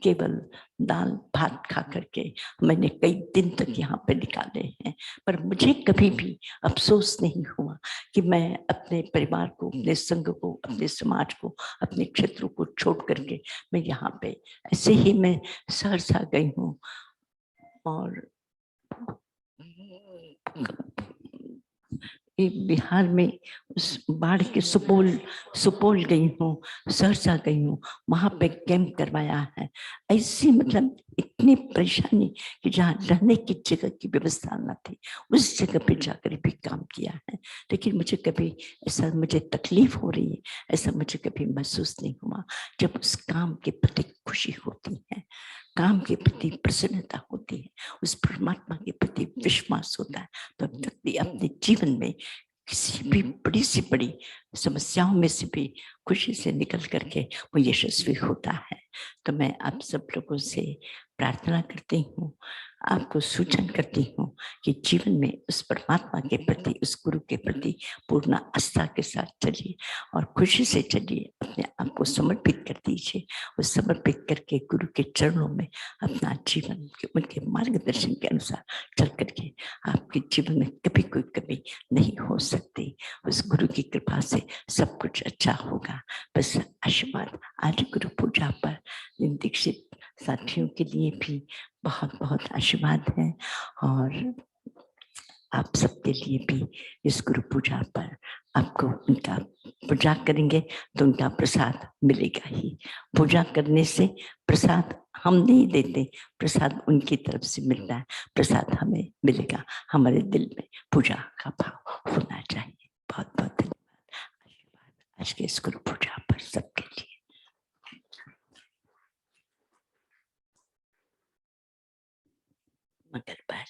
केवल दाल भात खा करके मैंने कई दिन तक यहाँ पे निकाले हैं, पर मुझे कभी भी अफसोस नहीं हुआ कि मैं अपने परिवार को, अपने संघ को, अपने समाज को, अपने क्षेत्रों को छोड़ करके मैं यहाँ पे ऐसे ही मैं सहरसा गई हूँ और बिहार में उस बाढ़ के सुपौल गई हूँ, सहरसा गई हूँ, वहां पे कैंप करवाया है। ऐसी मतलब इतनी परेशानी कि जहाँ रहने की जगह की व्यवस्था न थी, उस जगह पे जाकर भी काम किया है। लेकिन मुझे कभी ऐसा मुझे तकलीफ हो रही है ऐसा मुझे कभी महसूस नहीं हुआ। जब उस काम के प्रति खुशी होती है, काम के प्रति प्रसन्नता होती है, उस परमात्मा के प्रति विश्वास होता है, तो व्यक्ति अपने जीवन में किसी भी बड़ी से बड़ी समस्याओं में से भी खुशी से निकल करके वो यशस्वी होता है। तो मैं आप सब लोगों से प्रार्थना करती हूँ, आपको सूचन करती हूँ कि जीवन में उस परमात्मा के प्रति, उस गुरु के प्रति पूर्ण आस्था के साथ चलिए और खुशी से चलिए, अपने आप को समर्पित कर दीजिए और समर्पित करके गुरु के चरणों में अपना जीवन के उनके मार्गदर्शन के अनुसार चल करके आपके जीवन में कभी कोई कमी नहीं हो सकती। उस गुरु की कृपा से सब कुछ अच्छा होगा। बस आशीर्वाद आज गुरु पूजा पर इन दीक्षित साथियों के लिए भी बहुत बहुत आशीर्वाद है और आप सबके लिए भी इस गुरु पूजा पर आपको उनका पूजा करेंगे तो उनका प्रसाद मिलेगा ही। पूजा करने से प्रसाद हम नहीं देते, प्रसाद उनकी तरफ से मिलता है, प्रसाद हमें मिलेगा। हमारे दिल में पूजा का भाव होना चाहिए। बहुत बहुत धन्यवाद। आशीर्वाद आज के इस गुरु पूजा पर सबके लिए। मंगलवार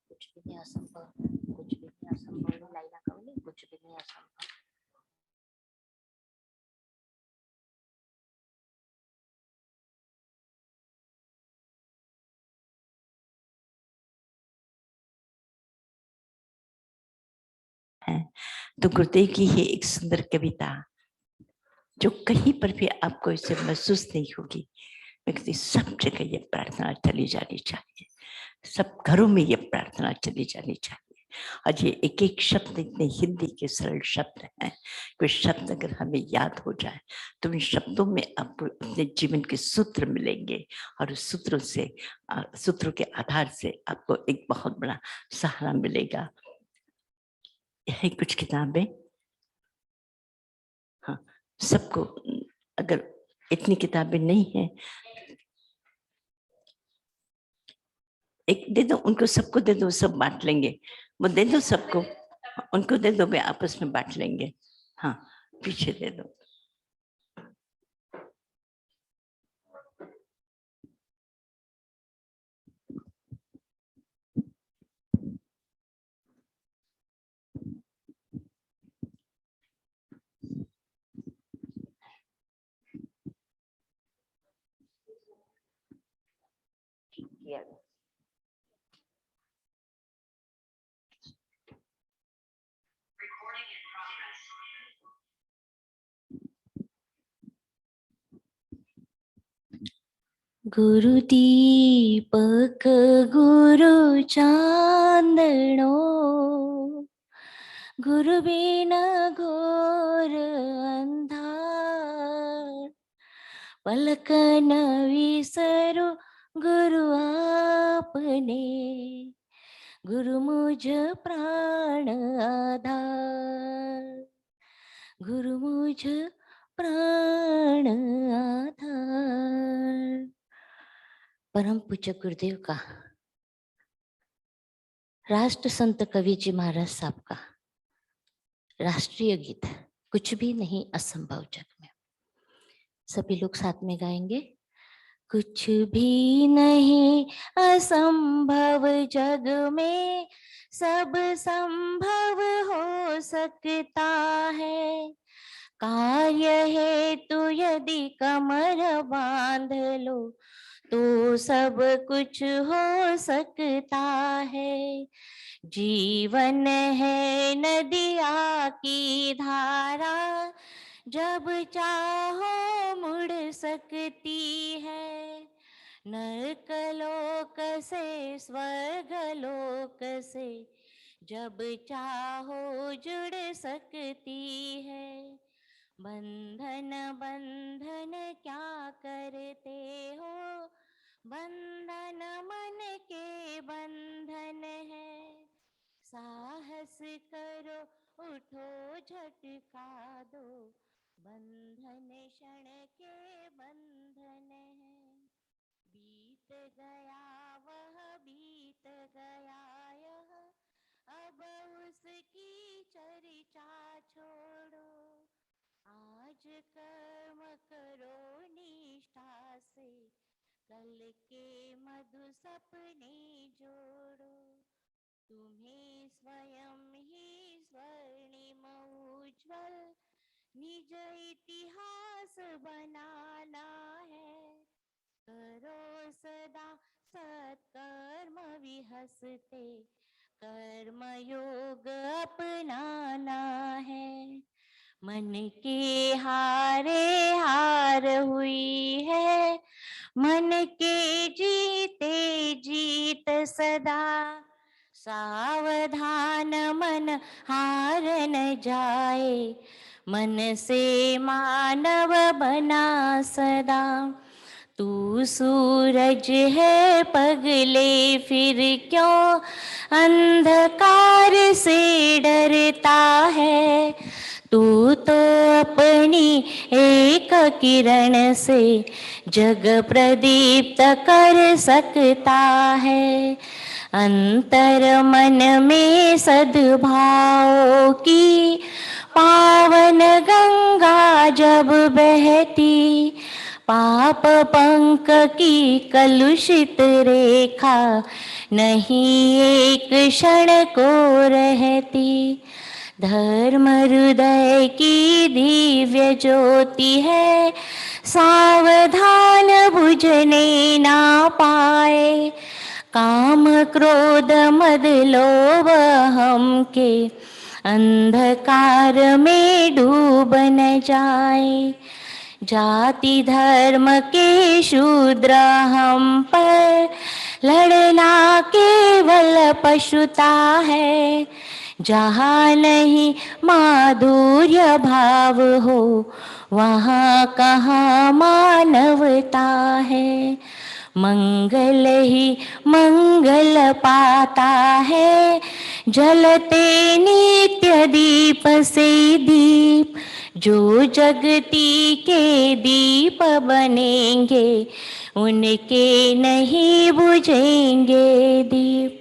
कुछ भी नहीं असंभव, कुछ भी नहीं असंभव, लाइला कवली, कुछ भी नहीं असंभव। है तो गुरुदेव की ये एक सुंदर कविता जो कहीं पर भी आपको इसे महसूस नहीं होगी, मैं कहती सब जगह ये प्रार्थना चली जानी चाहिए, सब घरों में ये प्रार्थना चली जानी चाहिए। और ये एक एक शब्द इतने हिंदी के सरल शब्द हैं, कोई शब्द अगर हमें याद हो जाए तो उन शब्दों में आपको अपने जीवन के सूत्र मिलेंगे और उस सूत्रों से, सूत्रों के आधार से आपको एक बहुत बड़ा सहारा मिलेगा। यही कुछ किताबें, हाँ सबको, अगर इतनी किताबें नहीं है एक दे दो, उनको सबको दे दो, सब बांट लेंगे। वो दे दो सबको, उनको दे दो, वे आपस में बांट लेंगे। हाँ पीछे दे दो। गुरु दीपक गुरु चांदनो, गुरु बिना घोर अंधार। पलक न विसरो गुरु आपने, गुरु मुझ प्राण आधार। गुरु मुझ प्राण आधार। परम पूज्य गुरुदेव का, राष्ट्र संत कवि जी महाराज साहब का राष्ट्रीय गीत कुछ भी नहीं असंभव जग में। सभी लोग साथ में गाएंगे। कुछ भी नहीं असंभव जग में, सब संभव हो सकता है। कार्य है तो यदि कमर बांध लो, तो सब कुछ हो सकता है। जीवन है नदिया की धारा, जब चाहो मुड़ सकती है। नरकलोक से स्वर्गलोक से, जब चाहो जुड़ सकती है। बंधन बंधन क्या करते हो, बंधन मन के बंधन है। साहस करो उठो झटका दो, बंधन क्षण के बंधन है। बीत गया वह बीत गया यह, अब उसकी चर्चा छोड़ो। आज कर्म करो निष्ठा से, पल के मधु सपने जोड़ो, तुम्हें स्वयं ही स्वर्णिम उज्ज्वल निज इतिहास बनाना है। करो सदा सत्कर्म विहसते, कर्म योग अपनाना है। मन के हारे हार हुई है, मन के जीते जीत सदा। सावधान मन हार न जाए, मन से मानव बना सदा। तू सूरज है पगले फिर क्यों अंधकार से डरता है। तू तो अपनी एक किरण से जग प्रदीप्त कर सकता है। अंतर मन में सद्भाव की पावन गंगा जब बहती, पाप पंक की कलुषित रेखा नहीं एक क्षण को रहती। धर्म हृदय की दिव्य ज्योति है, सावधान बुझने ना पाए। काम क्रोध मद लोभ हम के अंधकार में डूब न जाए। जाति धर्म के शूद्र हम पर लड़ना केवल पशुता है। जहाँ नहीं माधुर्य भाव हो, वहाँ कहाँ मानवता है। मंगल ही मंगल पाता है, जलते नित्य दीप से दीप। जो जगती के दीप बनेंगे, उनके नहीं बुझेंगे दीप।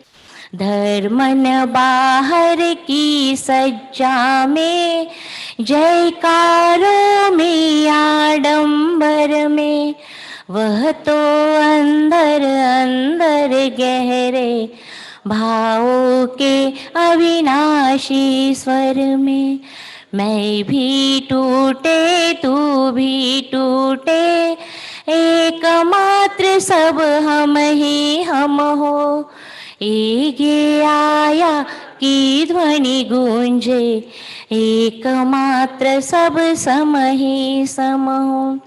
धर्मन बाहर की सज्जा में, जयकारों में आडंबर में, वह तो अंदर अंदर गहरे भावों के अविनाशी स्वर में। मैं भी टूटे तू भी टूटे, एकमात्र सब हम ही हम हो। एक आया की ध्वनि गूंजे, एकमात्र सब सम ही सम हो।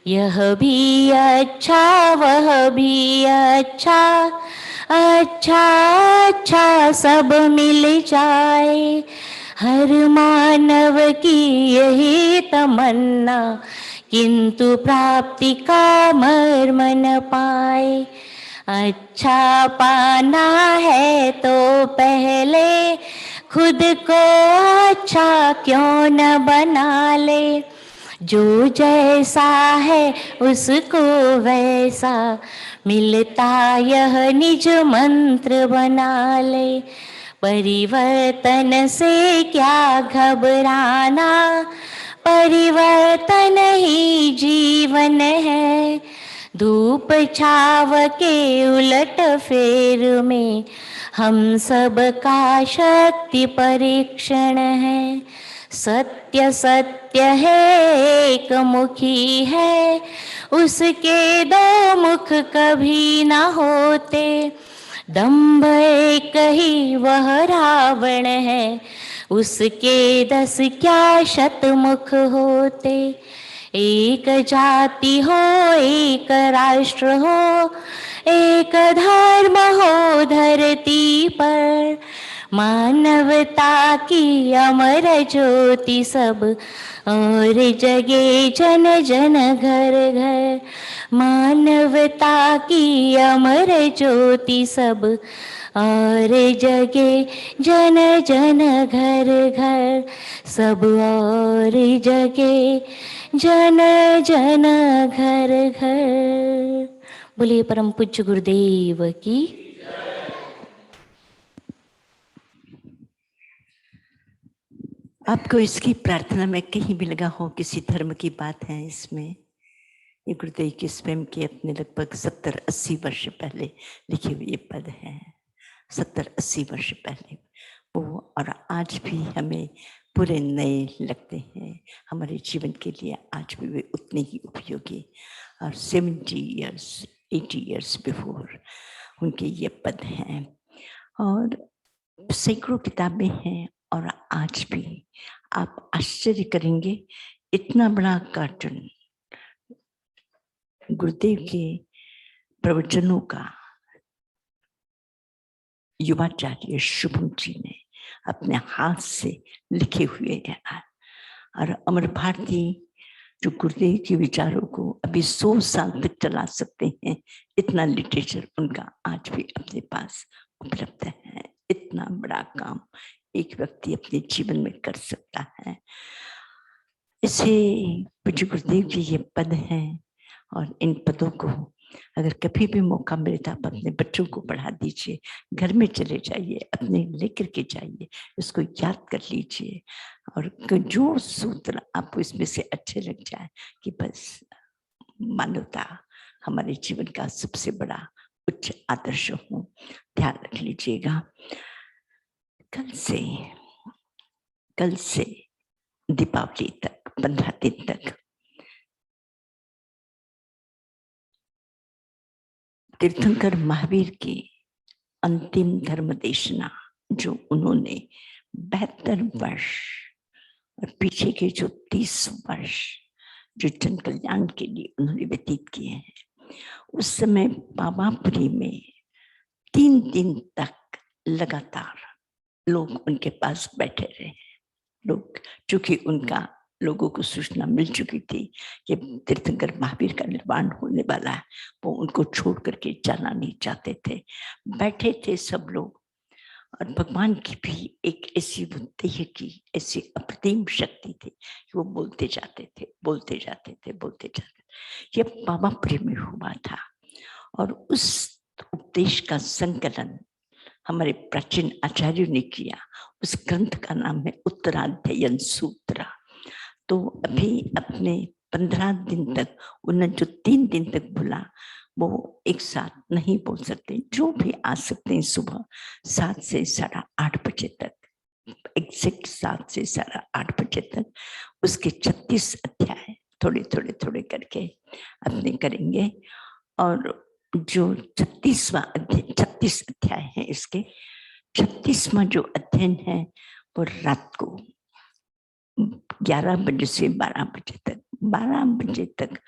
यह भी अच्छा वह भी अच्छा, अच्छा अच्छा सब मिल जाए। हर मानव की यही तमन्ना, किंतु प्राप्ति का मर्म न पाए। अच्छा पाना है तो पहले खुद को अच्छा क्यों न बना ले। जो जैसा है उसको वैसा मिलता, यह निज मंत्र बना ले। परिवर्तन से क्या घबराना, परिवर्तन ही जीवन है। धूप छाव के उलट फेर में हम सब का शक्ति परीक्षण है। सत्य सत्य है एक मुखी है, उसके दो मुख कभी ना होते। दंभ एक ही वह रावण है, उसके 10 क्या शतमुख होते। एक जाति हो एक राष्ट्र हो, एक धर्म हो धरती पर। मानवता की अमर ज्योति सब और जगे जन जन घर घर। मानवता की अमर ज्योति सब और जगे जन जन घर घर। सब और जगे जन जन घर घर। बोलिए परम पूज्य गुरुदेव की। आपको इसकी प्रार्थना में कहीं भी लगा हो किसी धर्म की बात है इसमें, ये गुरुदेव के स्वयं के अपने लगभग 70-80 वर्ष पहले लिखे हुए ये पद हैं, 70-80 वर्ष पहले वो, और आज भी हमें पूरे नए लगते हैं हमारे जीवन के लिए। आज भी वे उतने ही उपयोगी, और 70 years 80 years बिफोर उनके ये पद हैं। और सैकड़ों किताबें हैं, और आज भी आप आश्चर्य करेंगे, इतना बड़ा कार्टून गुरुदेव के प्रवचनों का युवाचार्य शुभम जी ने अपने हाथ से लिखे हुए हैं। और अमर भारती जो गुरुदेव के विचारों को अभी 100 साल तक चला सकते हैं, इतना लिटरेचर उनका आज भी अपने पास उपलब्ध है। इतना बड़ा काम एक व्यक्ति अपने जीवन में कर सकता है। इसे पूज्य गुरुदेव के ये पद हैं, और इन पदों को अगर कभी भी मौका मिले तो आप अपने बच्चों को पढ़ा दीजिए, घर में चले जाइए, अपने लेकर के जाइए, इसको याद कर लीजिए, और जो सूत्र आपको इसमें से अच्छे लग जाए कि बस मानवता हमारे जीवन का सबसे बड़ा उच्च आदर्श हो, ध्यान रख लीजिएगा। कल से दीपावली तक 15 दिन तक तीर्थंकर महावीर की अंतिम धर्म देशना, जो उन्होंने 72 वर्ष और पीछे के जो 30 वर्ष जो जन कल्याण के लिए उन्होंने व्यतीत किए हैं, उस समय पावापुरी में 3 दिन तक लगातार लोग उनके पास बैठे रहे। लोग, चूंकि उनका लोगों को सूचना मिल चुकी थी कि तीर्थंकर महावीर का निर्वाण होने वाला है, वो उनको छोड़ करके जाना नहीं चाहते थे, बैठे थे सब लोग। और भगवान की भी एक ऐसी देह की ऐसी अप्रतिम शक्ति थी कि वो बोलते जाते थे। ये पावापुरी में हुआ था, और उस उपदेश का संकलन हमारे प्राचीन आचार्यों ने किया। उस ग्रंथ का नाम है उत्तराध्ययन सूत्र। तो अभी अपने 15 दिन तक उन्हें जो 3 दिन तक बोला, वो एक साथ नहीं बोल सकते। जो भी आ सकते हैं सुबह 7 से 8:30 बजे तक, एग्जैक्ट 7 से 8:30 बजे तक उसके 36 अध्याय थोड़े करके अपने करेंगे। और जो 36 अध्याय है, इसके 36वां जो अध्ययन है वो रात को 11 बजे से 12 बजे तक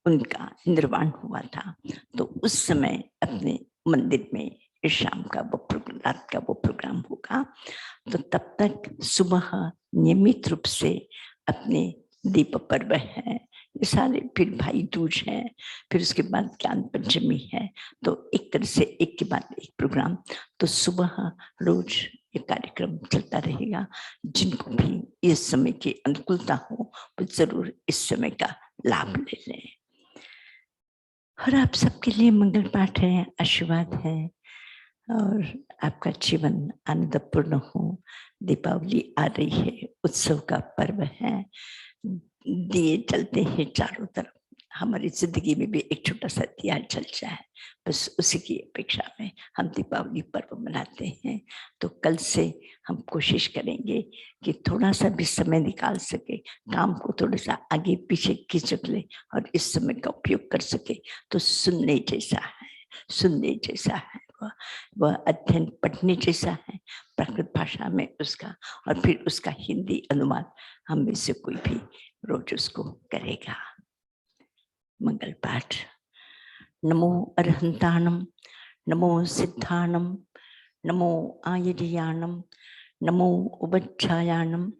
उनका निर्वाण हुआ था। तो उस समय अपने मंदिर में शाम का रात का वो प्रोग्राम होगा। तो तब तक सुबह नियमित रूप से अपने दीप पर्व है, ये सारे, फिर भाई दूज है, फिर उसके बाद ज्ञान पंचमी है। तो एक तरह से एक के बाद एक प्रोग्राम, तो सुबह रोज ये कार्यक्रम चलता रहेगा। जिनको भी इस समय की अनुकूलता हो वो जरूर इस समय का लाभ ले लें। और आप सबके लिए मंगल पाठ है, आशीर्वाद है, और आपका जीवन आनंदपूर्ण हो। दीपावली आ रही है, उत्सव का पर्व है, दिए जलते हैं चारों तरफ। हमारी जिंदगी में भी एक छोटा सा दिया जल जाए, बस उसी की अपेक्षा में हम दीपावली पर्व मनाते हैं। तो कल से हम कोशिश करेंगे कि थोड़ा सा भी समय निकाल सके, काम को थोड़ा सा आगे पीछे खिसक ले और इस समय का उपयोग कर सके। तो सुनने जैसा है वह अध्ययन पढ़ने जैसा है प्राकृत भाषा में उसका, और फिर उसका हिंदी अनुवाद हम में से कोई भी रोज उसको करेगा। मंगल पाठ। नमो अरहंताणम, नमो सिद्धाणम, नमो आयर्याणम, नमो उपच्छायाणम,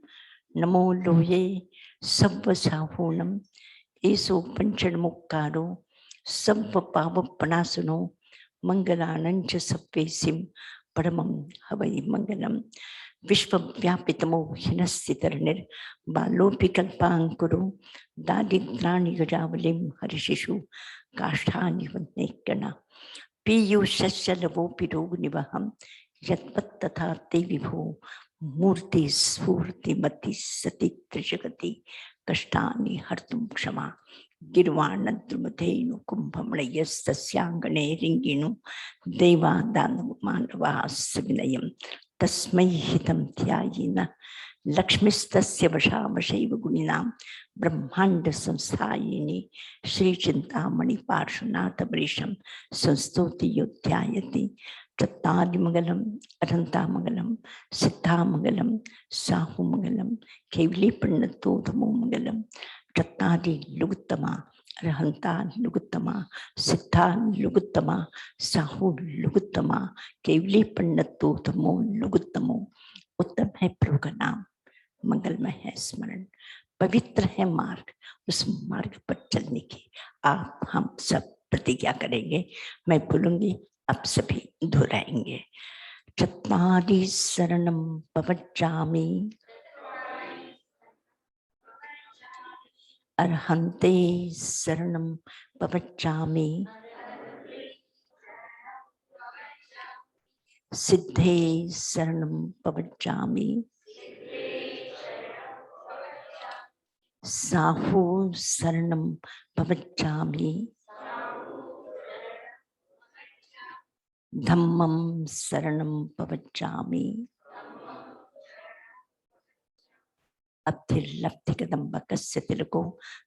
नमो लोये सव्वसाहूणम, एसो पंचमुक्कारो सव्व पावपनासनो, मंगलानंच सव्वेसिम परमं हवै मंगलम। विश्वव्यापितमो हिनस्थितर्निर् बालोऽपि कल्पाङ्कुरो दारिद्राणि गजावलिं हरिशिशु काष्ठानि वन्देकणा पीयूषस्य लवोऽपि रोगनिवहं यद्वत् तथा ते विभो मूर्ति स्फूर्तिमति सति त्रिजगति कष्टानि हर्तुं क्षमा गिर्वाणद्रुमधेनु कुंभमणयस्तस्यांगणे रिंगिणु देवादानवमानवास्विनयं तस्मै हितं ध्यायेन लक्ष्मीस्तस्य वशावशैव गुणिनां ब्रह्मांड संस्थायिनी श्रीचिंतामणि पार्श्वनाथवरीशं संस्तुति योध्यायति तत्तादिमंगलम अनंतामंगलम सिद्धामंगलम साहुमंगलम केवली प्रणतोधमो मंगलम तत्तादि लुगुत्तमा अरहंता लुगुत्तमा सिद्धा लुगुत्तमा साहु लुगुत्तमा केवली प्रणतोधमो लुगुत्तमो। उत्तम है प्रभु का नाम, मंगलमय है स्मरण, पवित्र है मार्ग, उस मार्ग पर चलने की आप हम सब प्रतिज्ञा करेंगे। मैं बोलूंगी, आप सभी दोहराएंगे। चत्वारि शरणं पवज्जामि अर्हन्ते शरणं पवज्जामि सिद्धे शरणं पवज्जामि साहु शरणं पवज्जामि धम्मं शरणं पवज्जामि अब्धिर्लब्धिकदम्बकस्य तिलको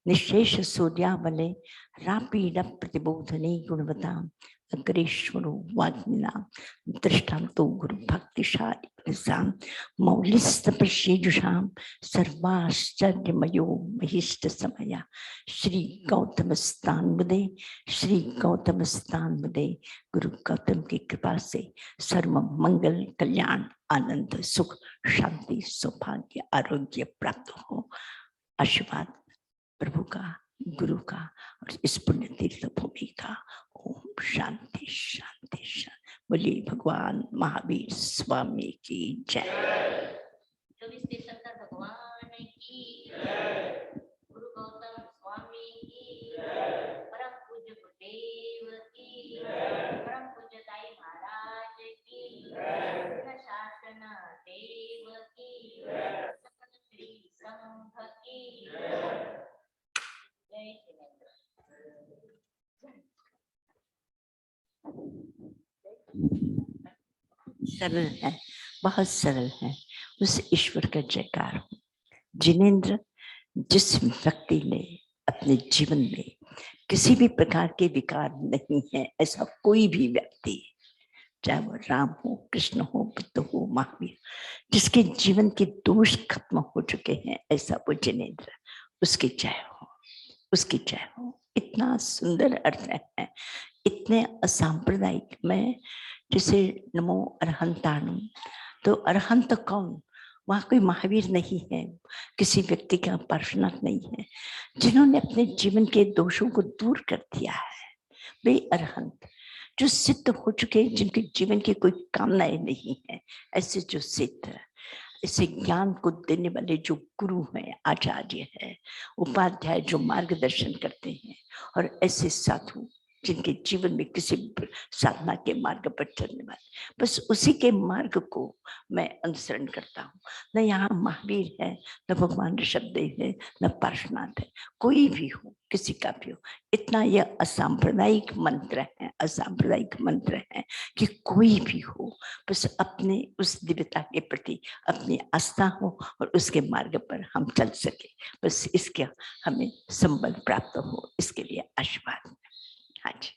निशेष सूर्यावले रापीड प्रतिबोधने गुणवतां अग्रेश्वरो वाग्मिनां दृष्टान्तो गुरु भक्तिशालिसां मौलिस्तपशीजुषां सर्वाश्चर्यमयो महिष्ठ समया श्री गौतमस्तान्मुदे गुरु गौतम की कृपा से सर्व मंगल कल्याण आनंद सुख शांति सौभाग्य आरोग्य प्राप्त हो। आशीर्वाद प्रभु का, गुरु का और इस पुण्य तीर्थ भूमि का। ओम शांति शांति शांति। बोलिए भगवान महावीर स्वामी की जय। भगवान की गुरु गौतम स्वामी की परम पूज्य गुरुदेव की परम पूज्य ताई महाराज की शासन देव की श्री संघ की जय जिनेंद्र। सरल है, बहुत सरल है। उस ईश्वर का जयकार हो। जिनेंद्र, जिस व्यक्ति ने अपने जीवन में किसी भी प्रकार के विकार नहीं है, ऐसा कोई भी व्यक्ति, चाहे वो राम हो, कृष्ण हो, बुद्ध हो, महावीर, जिसके जीवन के दोष खत्म हो चुके हैं, ऐसा वो जिनेंद्र, उसकी जय हो, उसकी जय हो। इतना सुंदर अर्थ है, इतने असांप्रदायिक में, जैसे नमो अरहंताणु, तो अरहंत कौन? वहां कोई महावीर नहीं है, किसी व्यक्ति का पार्श्वनाथ नहीं है, जिन्होंने अपने जीवन के दोषों को दूर कर दिया है, वे अरहंत, जो सिद्ध हो चुके, जिनके जीवन की कोई कामनाएं नहीं है, ऐसे जो सिद्ध, ऐसे ज्ञान को देने वाले जो गुरु हैं, आचार्य है, उपाध्याय जो मार्गदर्शन करते हैं, और ऐसे साधु जिनके जीवन में किसी साधना के मार्ग पर चलने वाले, बस उसी के मार्ग को मैं अनुसरण करता हूँ। न यहाँ महावीर है, न भगवान ऋषभदेव है, न पार्श्वनाथ है, कोई भी हो, किसी का भी हो। इतना यह असांप्रदायिक मंत्र है, असांप्रदायिक मंत्र है कि कोई भी हो, बस अपने उस दिव्यता के प्रति अपनी आस्था हो और उसके मार्ग पर हम चल सके, बस इसके हमें संबल प्राप्त हो, इसके लिए आशीर्वाद। हाँ जी।